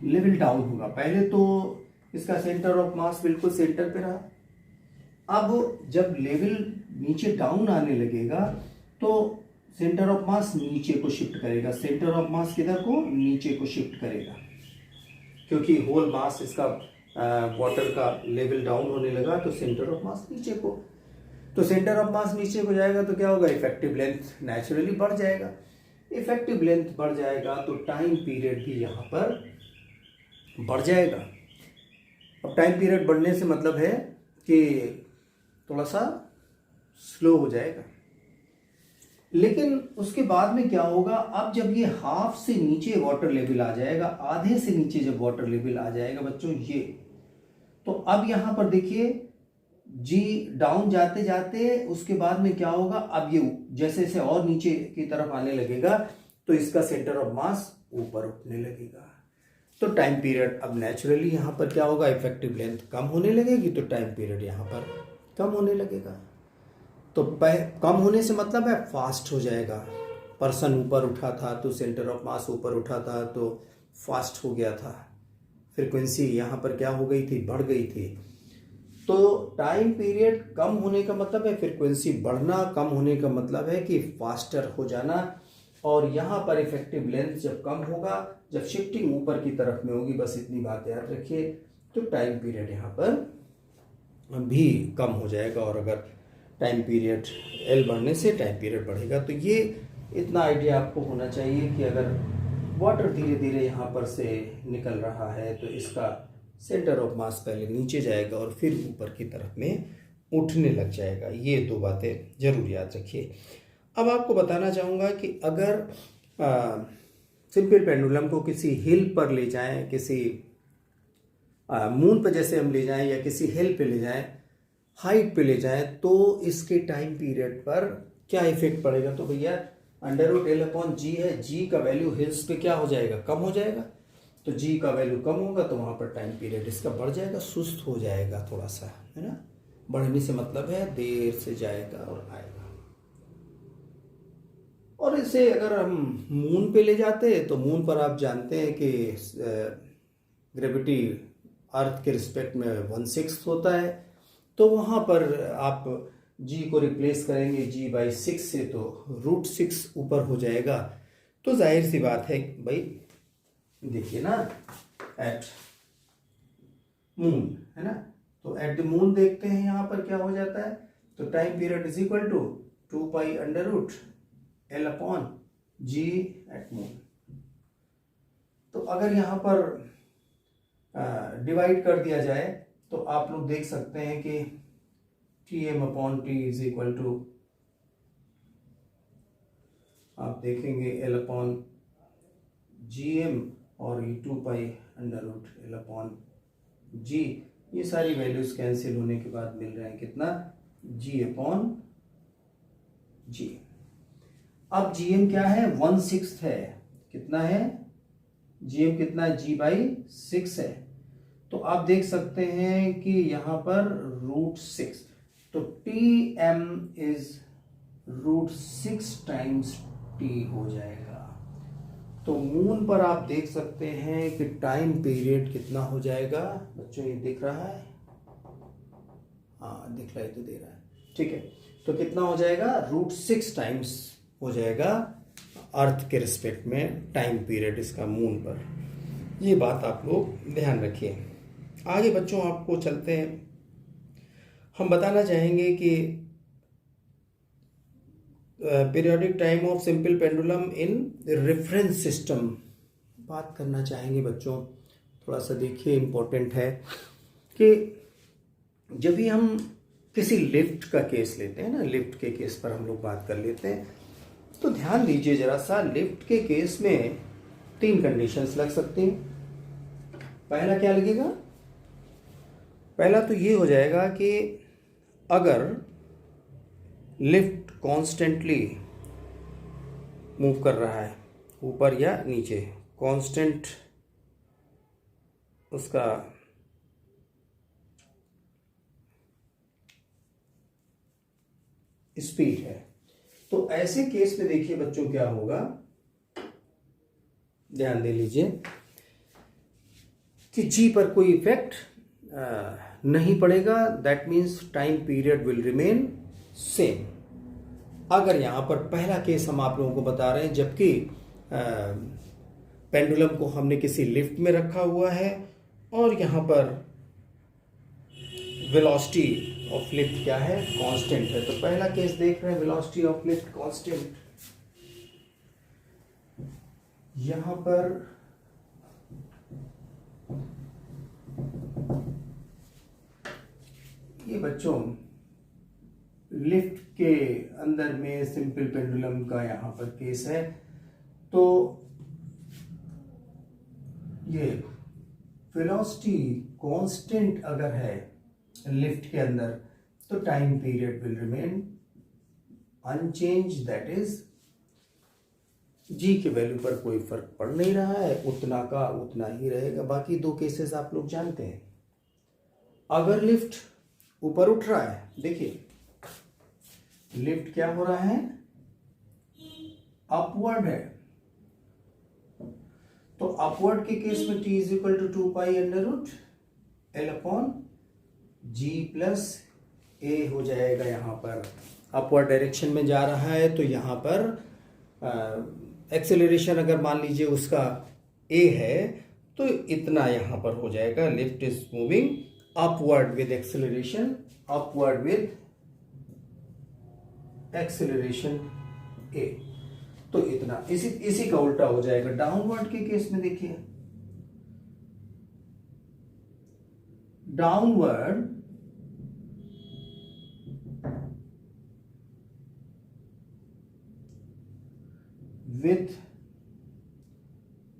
लेवल डाउन होगा, पहले तो इसका सेंटर ऑफ मास बिल्कुल सेंटर पे रहा, अब जब लेवल नीचे डाउन आने लगेगा तो सेंटर ऑफ मास नीचे को शिफ्ट करेगा। सेंटर ऑफ मास किधर को? नीचे को शिफ्ट करेगा, क्योंकि होल मास इसका वाटर का लेवल डाउन होने लगा तो सेंटर ऑफ मास नीचे को। तो सेंटर ऑफ मास नीचे को जाएगा तो क्या होगा? इफेक्टिव लेंथ नेचुरली बढ़ जाएगा। इफेक्टिव लेंथ बढ़ जाएगा तो टाइम पीरियड भी यहाँ पर बढ़ जाएगा। अब टाइम पीरियड बढ़ने से मतलब है कि थोड़ा सा स्लो हो जाएगा। लेकिन उसके बाद में क्या होगा? अब जब ये हाफ से नीचे वाटर लेवल आ जाएगा, आधे से नीचे जब वाटर लेवल आ जाएगा बच्चों ये, तो अब यहां पर देखिए जी डाउन जाते जाते उसके बाद में क्या होगा? अब ये जैसे जैसे और नीचे की तरफ आने लगेगा तो इसका सेंटर ऑफ मास ऊपर उठने लगेगा। तो टाइम पीरियड अब नेचुरली यहां पर क्या होगा? इफेक्टिव लेंथ कम होने लगेगी तो टाइम पीरियड यहां पर कम होने लगेगा। तो कम होने से मतलब है फास्ट हो जाएगा। पर्सन ऊपर उठा था तो सेंटर ऑफ मास ऊपर उठा था तो फास्ट हो गया था। फ्रीक्वेंसी यहाँ पर क्या हो गई थी? बढ़ गई थी। तो टाइम पीरियड कम होने का मतलब है फ्रीक्वेंसी बढ़ना, कम होने का मतलब है कि फास्टर हो जाना। और यहाँ पर इफेक्टिव लेंथ जब कम होगा, जब शिफ्टिंग ऊपर की तरफ में होगी, बस इतनी बात याद रखिए, तो टाइम पीरियड यहाँ पर भी कम हो जाएगा। और अगर टाइम पीरियड एल बढ़ने से टाइम पीरियड बढ़ेगा। तो ये इतना आइडिया आपको होना चाहिए कि अगर वाटर धीरे धीरे यहाँ पर से निकल रहा है तो इसका सेंटर ऑफ मास पहले नीचे जाएगा और फिर ऊपर की तरफ में उठने लग जाएगा। ये दो बातें जरूर याद रखिए। अब आपको बताना चाहूँगा कि अगर सिंपल पेंडुलम को किसी हिल पर ले जाएं, किसी मून पर जैसे हम ले जाएं या किसी हिल पे ले जाएं, हाइट पे ले जाएं, तो इसके टाइम पीरियड पर क्या इफेक्ट पड़ेगा? तो भैया √L/G है, जी का वैल्यू हिल्स पे क्या हो जाएगा? कम हो जाएगा। तो जी का वैल्यू कम होगा तो वहां पर टाइम पीरियड इसका बढ़ जाएगा, सुस्त हो जाएगा थोड़ा सा, है ना। बढ़ने से मतलब है देर से जाएगा और आएगा। और इसे अगर हम मून पे ले जाते हैं तो मून पर आप जानते हैं कि ग्रेविटी अर्थ के रिस्पेक्ट में 1/6 होता है। तो वहां पर आप जी को रिप्लेस करेंगे G/6 से तो √6 ऊपर हो जाएगा। तो जाहिर सी बात है भाई, देखिए ना, एट मून, है ना, तो एट द मून देखते हैं यहां पर क्या हो जाता है। तो time period is equal to 2π√L/G at moon. तो अगर यहां पर डिवाइड कर दिया जाए तो आप लोग देख सकते हैं कि Tm/T इज इक्वल टू, आप देखेंगे L/Gm और ये 2π√L/G, ये सारी वैल्यूज कैंसिल होने के बाद मिल रहे हैं कितना? G/G। अब Gm क्या है? 1/6 है। कितना है Gm? कितना है? G/6 है। तो आप देख सकते हैं कि यहां पर √6, तो Tm इज √6 टाइम्स T हो जाएगा। तो मून पर आप देख सकते हैं कि टाइम पीरियड कितना हो जाएगा बच्चों? ये दिख रहा है? हाँ, दिखलाई तो दे रहा है, ठीक है। तो कितना हो जाएगा? √6 टाइम्स हो जाएगा अर्थ के रिस्पेक्ट में टाइम पीरियड इसका मून पर। ये बात आप लोग ध्यान रखिए। आगे बच्चों आपको चलते हैं, हम बताना चाहेंगे कि periodic time of simple pendulum in reference system बात करना चाहेंगे बच्चों। थोड़ा सा देखिए, इम्पोर्टेंट है कि जब भी हम किसी लिफ्ट का केस लेते हैं ना, लिफ्ट के केस पर हम लोग बात कर लेते हैं, तो ध्यान दीजिए जरा सा। लिफ्ट के केस में 3 कंडीशंस लग सकती हैं। पहला क्या लगेगा? पहला तो ये हो जाएगा कि अगर लिफ्ट कॉन्स्टेंटली मूव कर रहा है ऊपर या नीचे, कांस्टेंट उसका स्पीड है, तो ऐसे केस में देखिए बच्चों क्या होगा ध्यान दे लीजिए कि जी पर कोई इफेक्ट नहीं पड़ेगा, that means time period will remain same. अगर यहां पर पहला केस हम आप लोगों को बता रहे हैं, जबकि पेंडुलम को हमने किसी लिफ्ट में रखा हुआ है और यहां पर वेलोसिटी ऑफ लिफ्ट क्या है, कांस्टेंट है। तो पहला केस देख रहे हैं, वेलोसिटी ऑफ लिफ्ट कांस्टेंट। यहां पर ये बच्चों लिफ्ट के अंदर में सिंपल पेंडुलम का यहां पर केस है। तो ये वेलोसिटी कांस्टेंट अगर है लिफ्ट के अंदर, तो time period will remain unchange, that is g के वैल्यू पर कोई फर्क पड़ नहीं रहा है, उतना का उतना ही रहेगा। बाकी दो केसेस आप लोग जानते हैं। अगर लिफ्ट ऊपर उठ रहा है, देखिए लिफ्ट क्या हो रहा है, अपवर्ड है। तो अपवर्ड के केस में t is equal to 2 pi under root L upon g plus a हो जाएगा। यहां पर अपवर्ड डायरेक्शन में जा रहा है, तो यहां पर एक्सेलरेशन अगर मान लीजिए उसका a है, तो इतना यहां पर हो जाएगा। Lift is moving upward with acceleration, upward with acceleration a, तो इतना। इसी का उल्टा हो जाएगा डाउनवर्ड के केस में। देखिए डाउनवर्ड विथ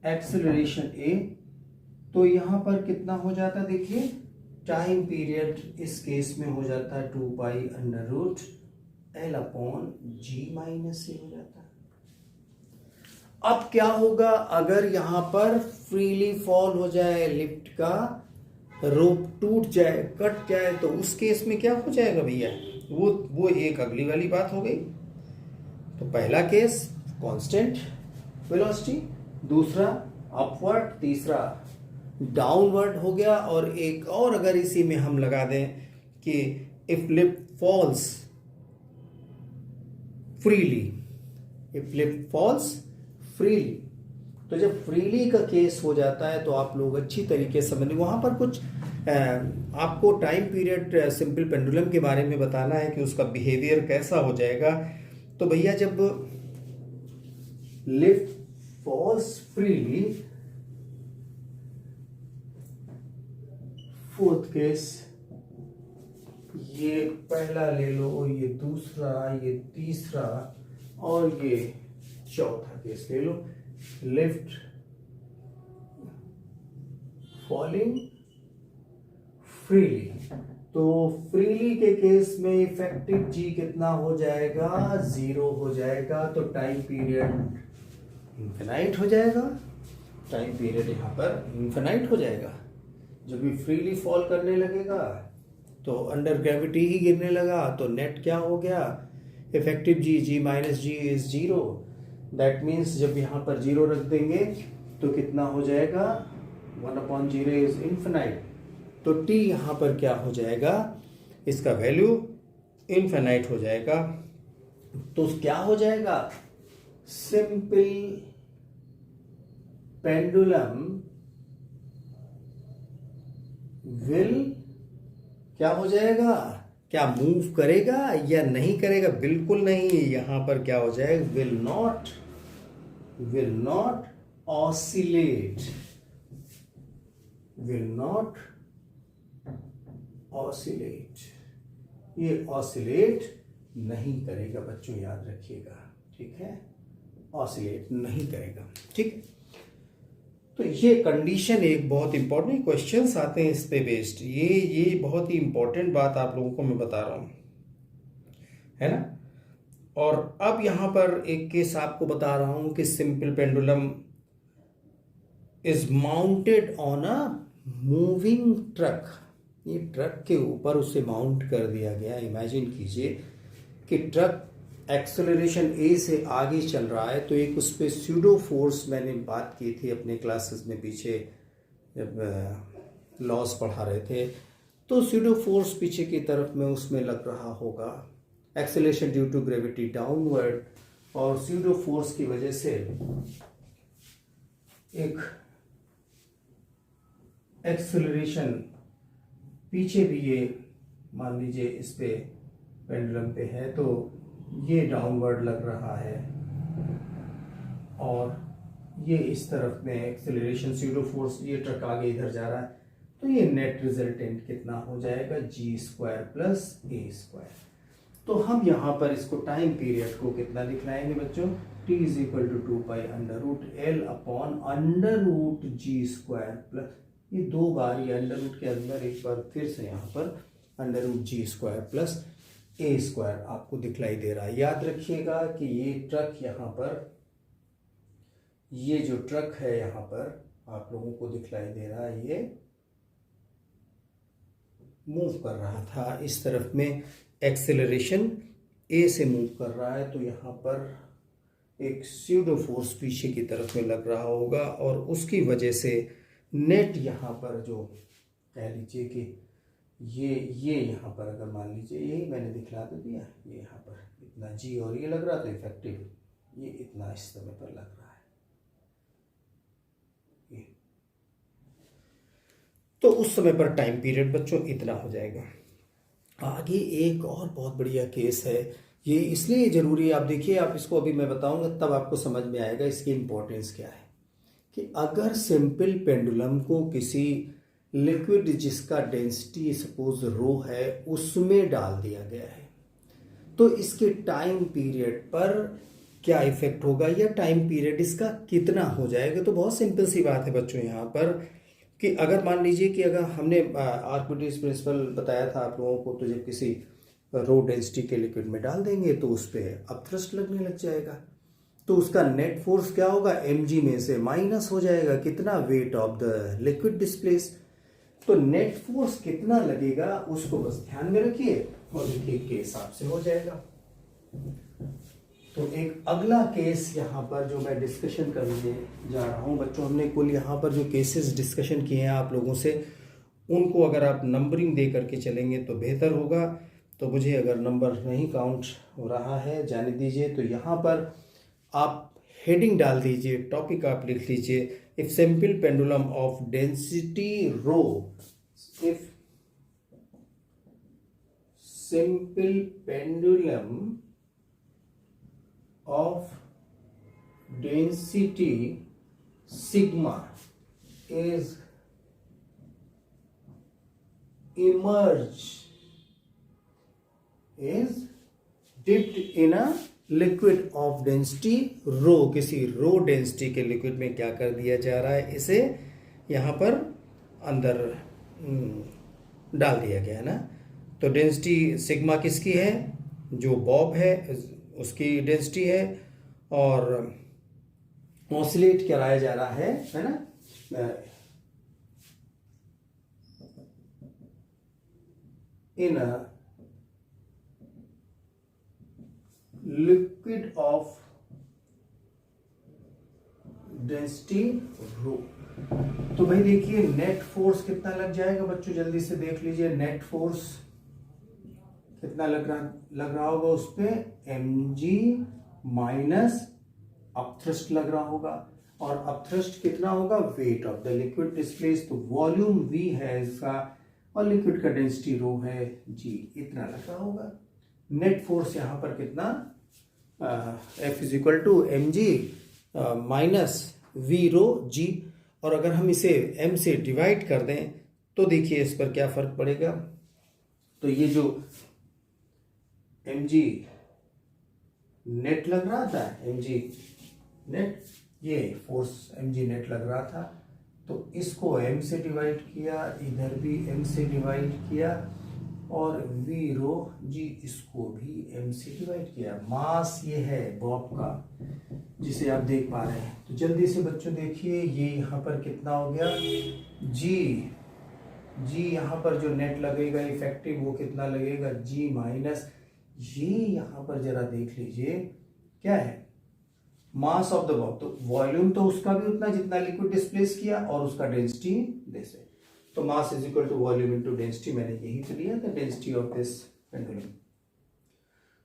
एक्सेलरेशन a, तो यहां पर कितना हो जाता, देखिए टाइम पीरियड इस केस में हो जाता है 2 pi under root L upon g minus a हो जाता है। अब क्या होगा अगर यहां पर फ्रीली फॉल हो जाए, लिफ्ट का रोप टूट जाए, कट जाए, तो उस केस में क्या हो जाएगा भैया, वो एक अगली वाली बात हो गई। तो पहला केस कांस्टेंट वेलोसिटी, दूसरा अपवर्ड, तीसरा डाउनवर्ड हो गया। और एक और अगर इसी में हम लगा दें कि if lift falls freely, if lift falls freely, तो जब फ्रीली का केस हो जाता है तो आप लोग अच्छी तरीके से समझें। वहां पर कुछ आपको टाइम पीरियड सिंपल पेंडुलम के बारे में बताना है कि उसका बिहेवियर कैसा हो जाएगा। तो भैया जब lift falls freely, fourth case, ये पहला ले लो, ये दूसरा, ये तीसरा और ये चौथा केस ले लो। लिफ्ट फॉलिंग फ्रीली, तो फ्रीली के केस में इफेक्टिव जी कितना हो जाएगा, 0 हो जाएगा। तो टाइम पीरियड इनफिनाइट हो जाएगा, टाइम पीरियड यहां पर इनफिनाइट हो जाएगा। जब भी फ्रीली फॉल करने लगेगा तो अंडर ग्रेविटी ही गिरने लगा, तो नेट क्या हो गया, effective g minus g is 0। That मीन्स जब यहां पर 0 रख देंगे तो कितना हो जाएगा, 1/0 इज इनफिनाइट। तो t यहां पर क्या हो जाएगा, इसका वैल्यू इनफिनाइट हो जाएगा। तो क्या हो जाएगा, सिंपल पेंडुलम विल क्या हो जाएगा, क्या मूव करेगा या नहीं करेगा, बिल्कुल नहीं। यहां पर क्या हो जाएगा, will not oscillate, will not oscillate, ये ऑसिलेट नहीं करेगा बच्चों, याद रखिएगा, ठीक है, ऑसिलेट नहीं करेगा, ठीक। तो ये कंडीशन एक बहुत इंपॉर्टेंट, क्वेश्चंस आते हैं इस पे बेस्ड, ये बहुत ही इंपॉर्टेंट बात आप लोगों को मैं बता रहा हूं, है ना। और अब यहां पर एक केस आपको बता रहा हूं कि simple pendulum is mounted on a moving truck. ये ट्रक के ऊपर उसे माउंट कर दिया गया। इमेजिन कीजिए कि ट्रक एक्सेलरेशन ए से आगे चल रहा है, तो एक उस पर स्यूडो फोर्स मैंने बात की थी अपने क्लासेस में पीछे जब लॉस पढ़ा रहे थे, तो स्यूडो फोर्स पीछे की तरफ में उसमें लग रहा होगा acceleration due to gravity downward, और स्यूडो फोर्स की वजह से एक एक्सेलरेशन पीछे भी ये मान लीजिए इस पे पेंडुलम पे है, तो ये डाउनवर्ड लग रहा है, और ये इस तरफ में एक्सेलरेशन स्यूडो फोर्स, ये ट्रक आगे इधर जा रहा है, तो ये नेट रिजल्टेंट कितना हो जाएगा जी स्क्वायर प्लस ए स्क्वायर। तो हम यहाँ पर इसको टाइम पीरियड को कितना दिखलाएंगे बच्चों, t is equal to 2 pi under root L upon under root g square plus, ये दो बार ये अंडर रूट के अंदर एक बार फिर से यहाँ पर under root g square plus ए स्क्वायर आपको दिखलाई दे रहा है। याद रखिएगा कि ये ट्रक यहाँ पर, ये जो ट्रक है यहाँ पर आप लोगों को दिखलाई दे रहा है, ये मूव कर रहा था इस तरफ में, एक्सेलरेशन ए से मूव कर रहा है, तो यहाँ पर एक स्यूडो फोर्स पीछे की तरफ में लग रहा होगा, और उसकी वजह से नेट यहाँ पर जो कह लीजिए कि ये यहाँ पर अगर मान लीजिए, यही मैंने दिखला तो दिया, ये यहाँ पर इतना जी और ये लग रहा, तो इफेक्टिव ये इतना इस समय पर लग रहा है ये। तो उस समय पर टाइम पीरियड बच्चों इतना हो जाएगा। आगे एक और बहुत बढ़िया केस है, ये इसलिए जरूरी है, आप देखिए, आप इसको अभी मैं बताऊंगा तब आपको समझ में आएगा इसकी इंपॉर्टेंस क्या है, कि अगर सिंपल पेंडुलम को किसी लिक्विड जिसका डेंसिटी सपोज रो है उसमें डाल दिया गया है, तो इसके टाइम पीरियड पर क्या इफेक्ट होगा, या टाइम पीरियड इसका कितना हो जाएगा। तो बहुत सिंपल सी बात है बच्चों यहाँ पर, कि अगर मान लीजिए कि अगर हमने आर्किमिडीज प्रिंसिपल बताया था आप लोगों को, तो जब किसी रो डेंसिटी के लिक्विड में डाल देंगे तो उस पर अपथ्रस्ट लगने लग जाएगा, तो उसका नेट फोर्स क्या होगा, mg में से माइनस हो जाएगा कितना, weight of the liquid displace. तो नेट फोर्स कितना लगेगा उसको बस ध्यान में रखिए, और देखिए केस आपसे हो जाएगा। तो एक अगला केस यहाँ पर जो मैं डिस्कशन करने जा रहा हूँ बच्चों, हमने कुल यहाँ पर जो केसेस डिस्कशन किए हैं आप लोगों से, उनको अगर आप नंबरिंग दे करके चलेंगे तो बेहतर होगा। तो मुझे अगर नंबर नहीं काउंट हो रहा है जाने दीजिए, तो यहाँ पर आप हेडिंग डाल दीजिए, टॉपिक आप लिख लीजिए, if simple pendulum of density row, if simple pendulum of density sigma is dipped in a liquid of density rho, किसी रो डेंसिटी के लिक्विड में क्या कर दिया जा रहा है, इसे यहाँ पर अंदर डाल दिया गया है ना। तो डेंसिटी सिग्मा किसकी है, जो बॉब है उसकी डेंसिटी है, और ऑसिलेट कराया जा रहा है ना, in a liquid of density rho. तो भाई देखिए नेट फोर्स कितना लग जाएगा बच्चों, जल्दी से देख लीजिए, नेट फोर्स कितना लग रहा होगा उस पे, mg माइनस अपथ्रस्ट लग रहा होगा, और अपथ्रस्ट कितना होगा, weight of the liquid displace, तो वॉल्यूम v है इसका, और लिक्विड का डेंसिटी रो है g, इतना लग रहा होगा। नेट फोर्स यहाँ पर कितना, F is equal to mg minus v rho g, और अगर हम इसे m से डिवाइड कर दें तो देखिए इस पर क्या फर्क पड़ेगा। तो ये जो mg नेट लग रहा था, mg नेट, ये फोर्स mg नेट लग रहा था, तो इसको m से डिवाइड किया, इधर भी m से डिवाइड किया, और v रो g इसको भी m से डिवाइड किया। मास ये है बॉब का जिसे आप देख पा रहे हैं। तो जल्दी से बच्चों देखिए, ये यहाँ पर कितना हो गया, g यहाँ पर जो नेट लगेगा इफेक्टिव वो कितना लगेगा, g माइनस, ये यहाँ पर जरा देख लीजिए क्या है, मास ऑफ द बॉब। तो वॉल्यूम तो उसका भी उतना जितना लिक्विड डिस्प्लेस किया और उसका डेंसिटी जैसे, तो mass is equal to volume into density, मैंने यही तो लिया था डेंसिटी ऑफ दिस पेंडुलम।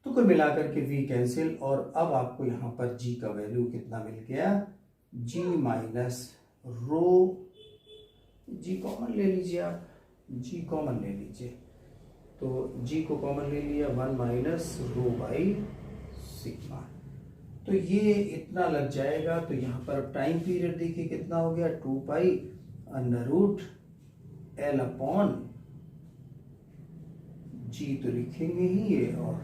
तो कुल मिलाकर के v कैंसिल, और अब आपको यहाँ पर g का वैल्यू कितना मिल गया, g minus rho, g common ले लीजिए आप, g कॉमन ले लीजिए, तो g को कॉमन ले लिया 1 माइनस रो बाई सिग्मा। तो ये इतना लग जाएगा। तो यहाँ पर टाइम पीरियड देखिए कितना हो गया, 2 pi under root L upon g तो लिखेंगे ही ये, और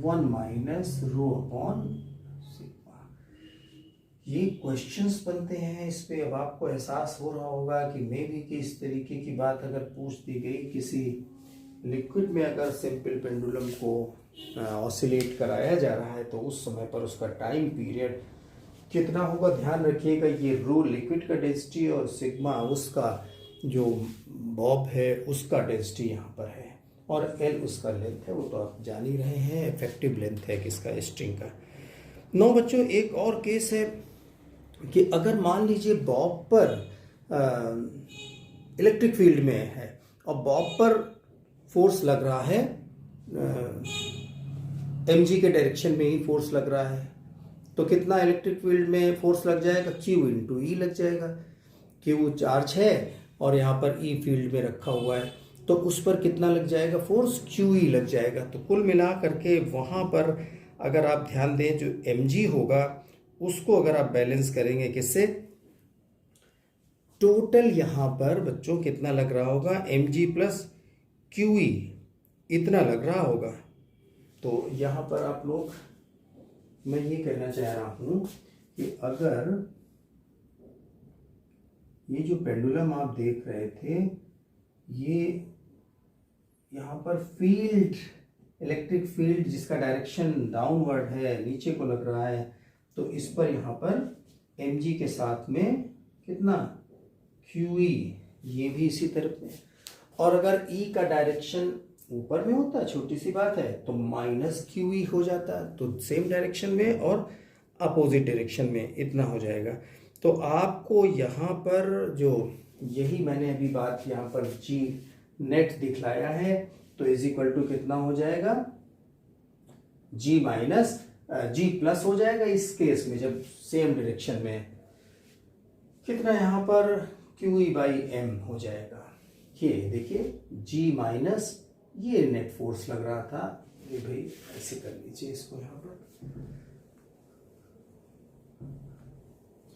1 माइनस रो अपॉन सिग्मा। ये क्वेश्चंस बनते हैं इस पे। अब आपको एहसास हो रहा होगा कि मे भी कि इस तरीके की बात अगर पूछ दी गई, किसी लिक्विड में अगर सिंपल पेंडुलम को ऑसिलेट कराया जा रहा है, तो उस समय पर उसका टाइम पीरियड कितना होगा, ध्यान रखिएगा। ये रो लिक्विड का डेंसिटी और सिग्मा उसका जो बॉब है उसका डेंसिटी यहाँ पर है, और एल उसका लेंथ है, वो तो आप जान ही रहे हैं, इफेक्टिव लेंथ है किसका, स्ट्रिंग का। 9 बच्चों, एक और केस है कि अगर मान लीजिए बॉब पर इलेक्ट्रिक फील्ड में है और बॉब पर फोर्स लग रहा है, mg के डायरेक्शन में ही फोर्स लग रहा है, तो कितना इलेक्ट्रिक फील्ड में फोर्स लग जाएगा, q इंटू ई लग जाएगा। q चार्ज है और यहाँ पर e फील्ड में रखा हुआ है, तो उस पर कितना लग जाएगा फोर्स, QE लग जाएगा। तो कुल मिला करके वहाँ पर अगर आप ध्यान दें, जो mg होगा उसको अगर आप बैलेंस करेंगे किससे, टोटल यहाँ पर बच्चों कितना लग रहा होगा, mg प्लस QE इतना लग रहा होगा। तो यहाँ पर आप लोग, मैं ये कहना चाह रहा हूँ कि अगर ये जो पेंडुलम आप देख रहे थे, ये यहाँ पर फील्ड, इलेक्ट्रिक फील्ड जिसका डायरेक्शन डाउनवर्ड है, नीचे को लग रहा है, तो इस पर यहाँ पर mg के साथ में कितना QE, ये भी इसी तरफ में, और अगर E का डायरेक्शन ऊपर में होता, छोटी सी बात है, तो माइनस QE हो जाता, तो सेम डायरेक्शन में और अपोजिट डायरेक्शन में इतना हो जाएगा। तो आपको यहाँ पर जो यही मैंने अभी बात यहाँ पर G नेट दिखलाया है, तो इज इक्वल टू कितना हो जाएगा, G माइनस G प्लस हो जाएगा इस केस में, जब सेम डायरेक्शन में कितना यहाँ पर QE बाई M हो जाएगा। ये देखिए G माइनस ये नेट फोर्स लग रहा था, ये भाई ऐसे कर लीजिए इसको यहाँ पर,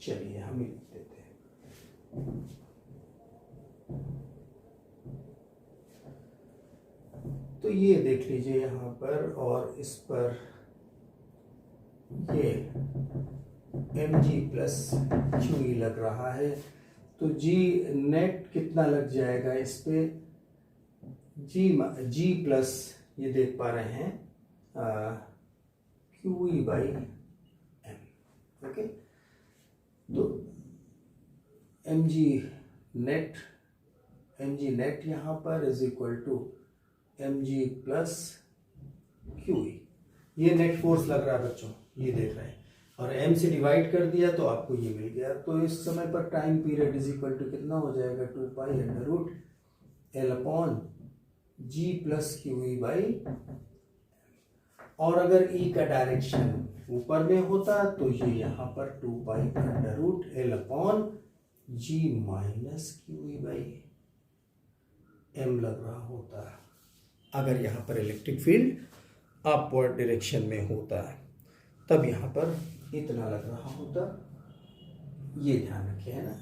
चलिए हम ही लिख देते हैं। तो ये देख लीजिए यहाँ पर, और इस पर ये mg प्लस QE लग रहा है, तो G नेट कितना लग जाएगा इस पे, G प्लस ये देख पा रहे हैं QE बाई M, ओके। तो mg नेट यहाँ पर is equal to mg plus QE, ये नेट फोर्स लग रहा है बच्चों, ये देख रहे हैं, और m से डिवाइड कर दिया तो आपको ये मिल गया। तो इस समय पर time period is equal to कितना हो जाएगा, 2 pi under root L upon G plus QE by, और अगर E का डायरेक्शन ऊपर में होता तो ये यहाँ पर 2 pi under root L upon G minus QE by M लग रहा होता, अगर यहाँ पर इलेक्ट्रिक फील्ड अपवर्ड डायरेक्शन में होता, तब यहाँ पर इतना लग रहा होता। ये ध्यान रखिए, है ना,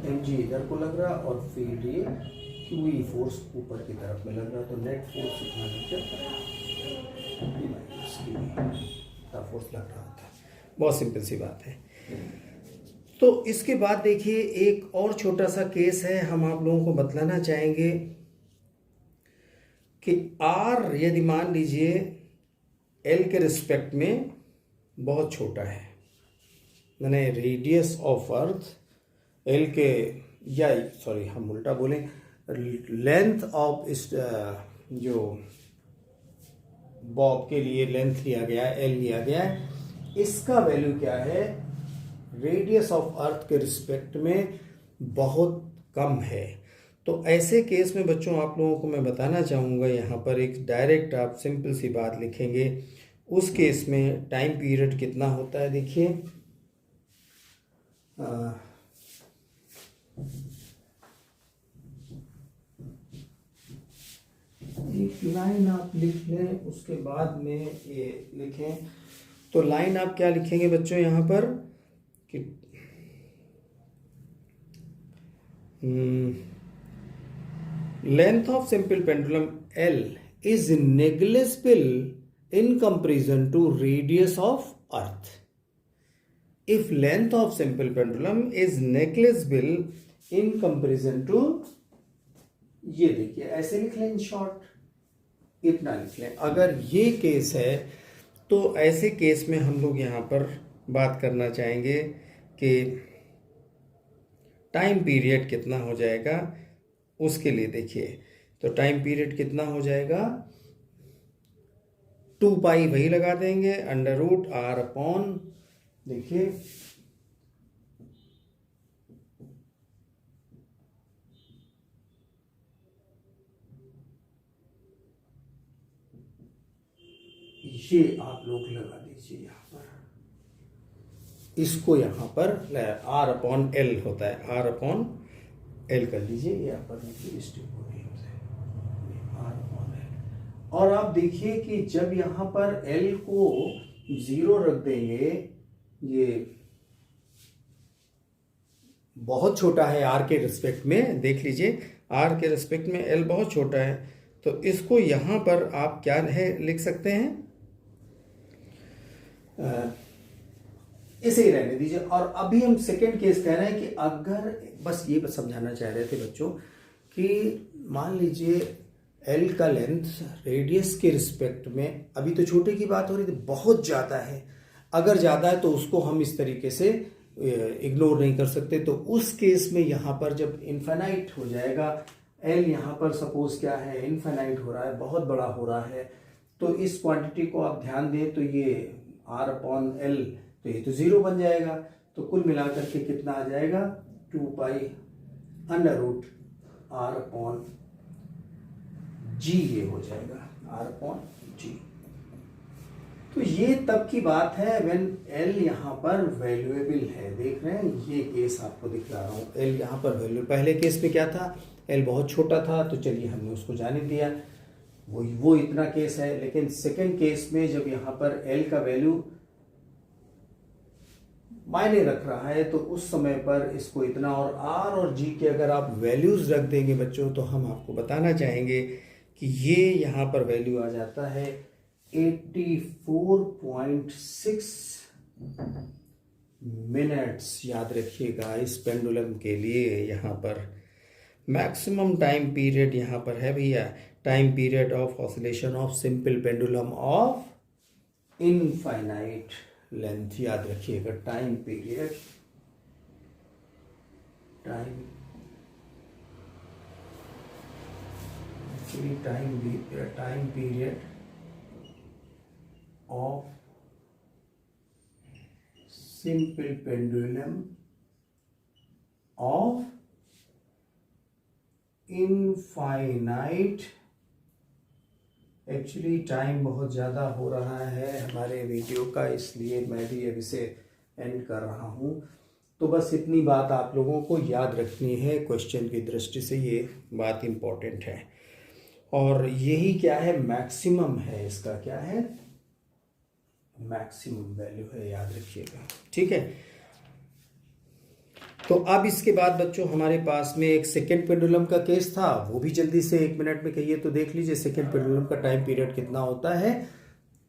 mg इधर को लग रहा और फील्ड ये QE फोर्स ऊपर की तरफ में लग रहा, तो नेट फोर्स इतना नीचे फोर्स लग रहा होता है। बहुत सिंपल सी बात है। तो इसके बाद देखिए एक और छोटा सा केस है, हम आप लोगों को बतलाना चाहेंगे कि R यदि मान लीजिए L के रिस्पेक्ट में बहुत छोटा है, मैंने रेडियस ऑफ अर्थ L के, या सॉरी हम उल्टा बोलें, लेंथ ऑफ जो बॉब के लिए लेंथ लिया गया है, एल लिया गया है, इसका वैल्यू क्या है, रेडियस ऑफ अर्थ के रिस्पेक्ट में बहुत कम है। तो ऐसे केस में बच्चों आप लोगों को मैं बताना चाहूँगा, यहाँ पर एक डायरेक्ट आप सिंपल सी बात लिखेंगे। उस केस में टाइम पीरियड कितना होता है, देखिए एक लाइन आप लिख लें, उसके बाद में ये लिखें। तो लाइन आप क्या लिखेंगे बच्चों यहाँ पर कि length of simple pendulum L is negligible in comparison to radius of earth. If length of simple pendulum is negligible in comparison to, ये देखिए ऐसे लिख लें, इन शॉर्ट इतना लिख लें। अगर ये केस है तो ऐसे केस में हम लोग यहाँ पर बात करना चाहेंगे कि टाइम पीरियड कितना हो जाएगा। उसके लिए देखिए, तो टाइम पीरियड कितना हो जाएगा, 2 पाई वही लगा देंगे, अंडर रूट आर अपॉन, देखिए ये आप लोग लगा दीजिए यहाँ पर, इसको यहाँ पर आर अपॉन एल होता है, आर अपॉन एल कर लीजिए, यहाँ पर आर अपॉन एल। और आप देखिए कि जब यहाँ पर एल को 0 रख देंगे, ये बहुत छोटा है आर के रिस्पेक्ट में, देख लीजिए आर के रिस्पेक्ट में एल बहुत छोटा है, तो इसको यहाँ पर आप क्या है लिख सकते हैं, इसे ही रहने दीजिए। और अभी हम सेकेंड केस कह रहे हैं कि अगर, बस ये समझाना चाह रहे थे बच्चों कि मान लीजिए एल का लेंथ रेडियस के रिस्पेक्ट में, अभी तो छोटे की बात हो रही थी, बहुत ज़्यादा है। अगर ज़्यादा है तो उसको हम इस तरीके से इग्नोर नहीं कर सकते। तो उस केस में यहाँ पर जब इनफाइनाइट हो जाएगा, एल यहाँ पर सपोज क्या है, इनफाइनाइट हो रहा है, बहुत बड़ा हो रहा है, तो इस क्वांटिटी को आप ध्यान दें तो ये आर अपॉन एल, तो ये तो 0 बन जाएगा। तो कुल मिलाकर के कितना आ जाएगा, 2 pi under root R upon g, ये हो जाएगा आर अपॉन जी। तो ये तब की बात है व्हेन एल यहाँ पर वैल्यूएबल है। देख रहे हैं, ये केस आपको दिखला रहा हूँ, एल यहाँ पर वैल्यू, पहले केस में क्या था, एल बहुत छोटा था, तो चलिए हमने उसको जाने दिया, वो इतना केस है। लेकिन सेकेंड केस में जब यहाँ पर एल का वैल्यू मायने रख रहा है, तो उस समय पर इसको इतना, और आर और जी के अगर आप वैल्यूज रख देंगे बच्चों, तो हम आपको बताना चाहेंगे कि ये यहाँ पर वैल्यू आ जाता है 84.6 मिनट्स। याद रखिएगा इस पेंडुलम के लिए यहाँ पर मैक्सिमम टाइम पीरियड यहाँ पर है भैया, time period of oscillation of simple pendulum of infinite length. याद रखिएगा time period, time period of simple pendulum of infinite. Actually time बहुत ज़्यादा हो रहा है हमारे वीडियो का, इसलिए मैं भी अब इसे एंड कर रहा हूँ। तो बस इतनी बात आप लोगों को याद रखनी है, क्वेश्चन की दृष्टि से ये बात इम्पोर्टेंट है। और यही क्या है, मैक्सिमम है, इसका क्या है, मैक्सिमम वैल्यू है, याद रखिएगा, ठीक है। तो अब इसके बाद बच्चों हमारे पास में एक सेकेंड पेंडुलम का केस था, वो भी जल्दी से 1 मिनट में कहिए तो देख लीजिए। सेकेंड पेंडुलम का टाइम पीरियड कितना होता है,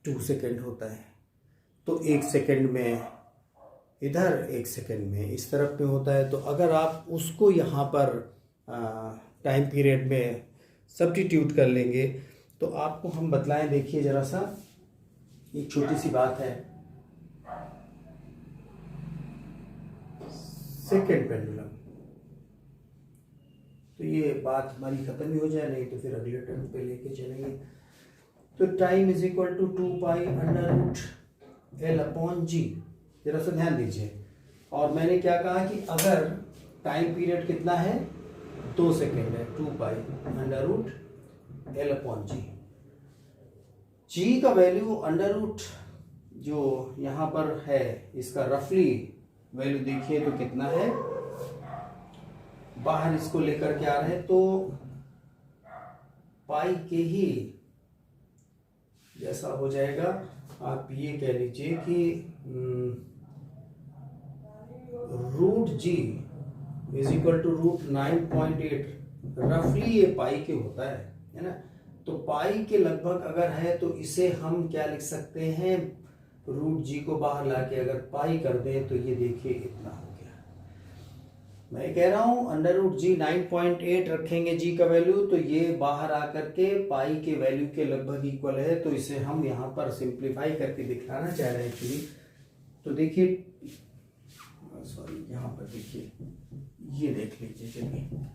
2 सेकेंड होता है। तो 1 सेकेंड में इधर, 1 सेकेंड में इस तरफ में होता है। तो अगर आप उसको यहाँ पर टाइम पीरियड में सब्स्टिट्यूट कर लेंगे तो आपको हम बतलाएं, देखिए जरा सा, एक छोटी सी बात है। सेकेंड पेंडुलम तो ये बात हमारी ख़त्म ही हो जाए, नहीं तो फिर अगले टर्म पे लेके चलेंगे। तो time is equal to 2 pi under root L upon g. जरा सा ध्यान दीजिए, और मैंने क्या कहा कि अगर टाइम पीरियड कितना है 2 सेकेंड है, 2 pi under root L upon g. G का वैल्यू अंडर रूट जो यहाँ पर है इसका रफली वैल्यू देखिए तो कितना है, बाहर इसको लेकर के आ रहे हैं तो पाई के ही जैसा हो जाएगा। आप ये कह लीजिए कि root G is equal to root 9.8, रफली ये पाई के होता है ना। तो पाई के लगभग अगर है तो इसे हम क्या लिख सकते हैं, रूट जी को बाहर लाके अगर पाई कर दें तो ये देखिए इतना हो गया। मैं कह रहा हूं अंडर रूट जी 9.8 रखेंगे जी का वैल्यू, तो ये बाहर आकर के पाई के वैल्यू के लगभग इक्वल है। तो इसे हम यहाँ पर सिंप्लीफाई करके दिखाना चाह रहे हैं एक्चुअली। तो देखिए, सॉरी यहाँ पर देखिए, ये देख लीजिए। चलिए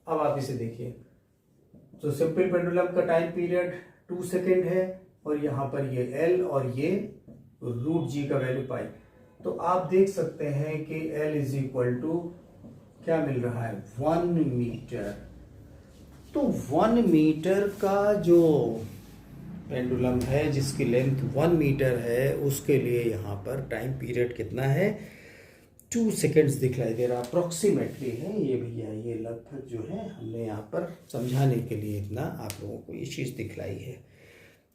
अब आप इसे देखिए, तो सिंपल पेंडुलम का टाइम पीरियड 2 सेकेंड है और यहाँ पर ये एल और ये रूट जी का वैल्यू पाई। तो आप देख सकते हैं कि एल इज इक्वल टू क्या मिल रहा है 1 मीटर। तो 1 मीटर का जो पेंडुलम है जिसकी लेंथ 1 मीटर है उसके लिए यहाँ पर टाइम पीरियड कितना है 2 सेकेंड्स दिखलाई दे रहा, अप्रोक्सीमेटली है ये भैया। ये लगभग जो है हमने यहाँ पर समझाने के लिए इतना आप लोगों को ये चीज़ दिखलाई है।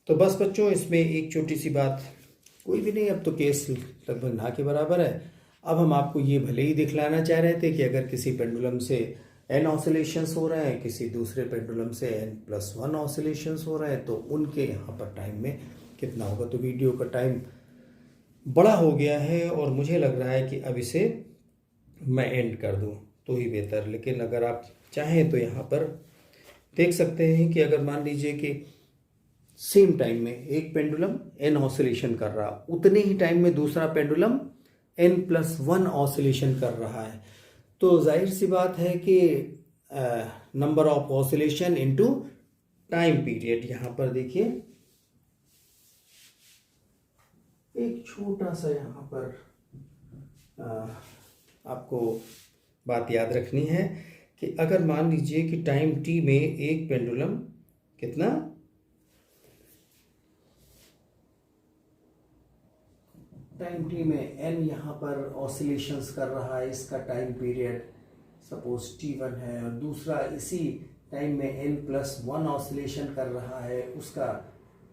तो बस बच्चों, इसमें एक छोटी सी बात, कोई भी नहीं, अब तो केस लगभग ना के बराबर है। अब हम आपको ये भले ही दिखलाना चाह रहे थे कि अगर किसी पेंडुलम से n ऑसिलेशंस हो रहे हैं, किसी दूसरे पेंडुलम से n+1 ऑसिलेशंस हो रहे हैं, तो उनके यहाँ पर टाइम में कितना होगा। तो वीडियो का टाइम बड़ा हो गया है और मुझे लग रहा है कि अब इसे मैं एंड कर दूं तो ही बेहतर। लेकिन अगर आप चाहें तो यहाँ पर देख सकते हैं कि अगर मान लीजिए कि सेम टाइम में एक पेंडुलम n ऑसिलेशन कर रहा, उतने ही टाइम में दूसरा पेंडुलम n+1 ऑसिलेशन कर रहा है, तो जाहिर सी बात है कि number of oscillation into time period. यहाँ पर देखिए एक छोटा सा यहाँ पर आपको बात याद रखनी है कि अगर मान लीजिए कि टाइम t में एक पेंडुलम कितना टाइम t में n यहाँ पर ऑसिलेशंस कर रहा है, इसका टाइम पीरियड सपोज t1 है, और दूसरा इसी टाइम में n+1 ऑसिलेशन कर रहा है, उसका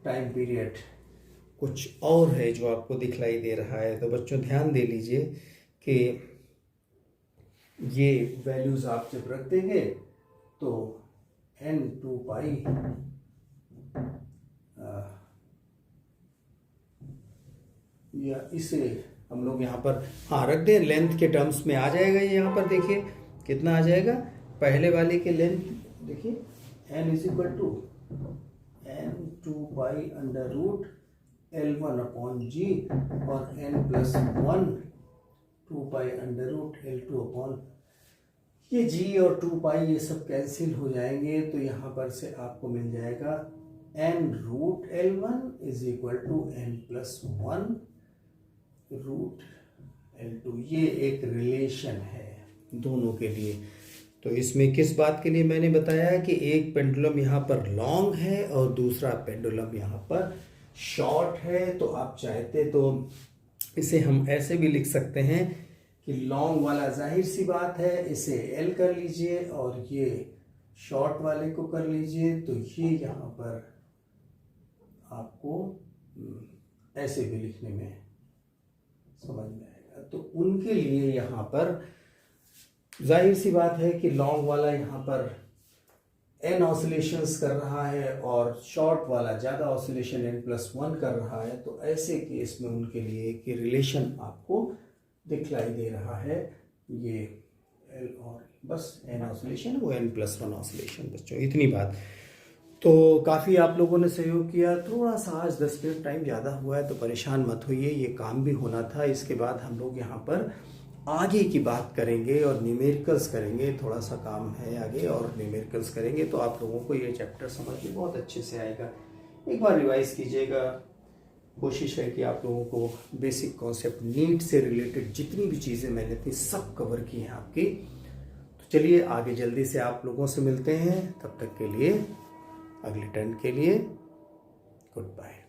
टाइम पीरियड कुछ और है जो आपको दिखलाई दे रहा है। तो बच्चों ध्यान दे लीजिए कि ये वैल्यूज आप जब रख देंगे तो n2 पाई या इसे हम लोग यहाँ पर हाँ रख दें, लेंथ के टर्म्स में आ जाएगा। ये यहाँ पर देखिए कितना आ जाएगा, पहले वाले के लेंथ देखिए n is equal to n2 pi under root L1 upon g और n+1 2 pi under root L2 upon ये जी और 2 पाई ये सब कैंसिल हो जाएंगे। तो यहाँ पर से आपको मिल जाएगा n root L1 is equal to n+1 root L2। ये एक रिलेशन है दोनों के लिए। तो इसमें किस बात के लिए मैंने बताया कि एक पेंडुलम यहाँ पर लॉन्ग है और दूसरा पेंडुलम यहाँ पर शॉर्ट है। तो आप चाहते तो इसे हम ऐसे भी लिख सकते हैं कि लॉन्ग वाला जाहिर सी बात है इसे L कर लीजिए और ये शॉर्ट वाले को कर लीजिए। तो ये यहाँ पर आपको ऐसे भी लिखने में समझ में आएगा। तो उनके लिए यहाँ पर जाहिर सी बात है कि लॉन्ग वाला यहाँ पर n ऑसिलेशंस कर रहा है और शॉर्ट वाला ज़्यादा ऑसिलेशन n+1 कर रहा है। तो ऐसे केस में उनके लिए एक रिलेशन आपको दिखलाई दे रहा है, ये L और बस n ऑसिलेशन वो n+1 ऑसिलेशन। बच्चों इतनी बात। तो काफ़ी आप लोगों ने सहयोग किया। थोड़ा सा आज 10 मिनट टाइम ज़्यादा हुआ है तो परेशान मत होइए, ये काम भी होना था। इसके बाद हम लोग यहाँ पर आगे की बात करेंगे और न्यूमेरिकल्स करेंगे, थोड़ा सा काम है आगे, और न्यूमेरिकल्स करेंगे तो आप लोगों को ये चैप्टर समझ में बहुत अच्छे से आएगा। एक बार रिवाइज कीजिएगा। कोशिश है कि आप लोगों को बेसिक कॉन्सेप्ट, नीट से रिलेटेड जितनी भी चीज़ें मैंने थी सब कवर की हैं आपकी। तो चलिए आगे जल्दी से आप लोगों से मिलते हैं, तब तक के लिए अगले टर्न के लिए गुड बाय।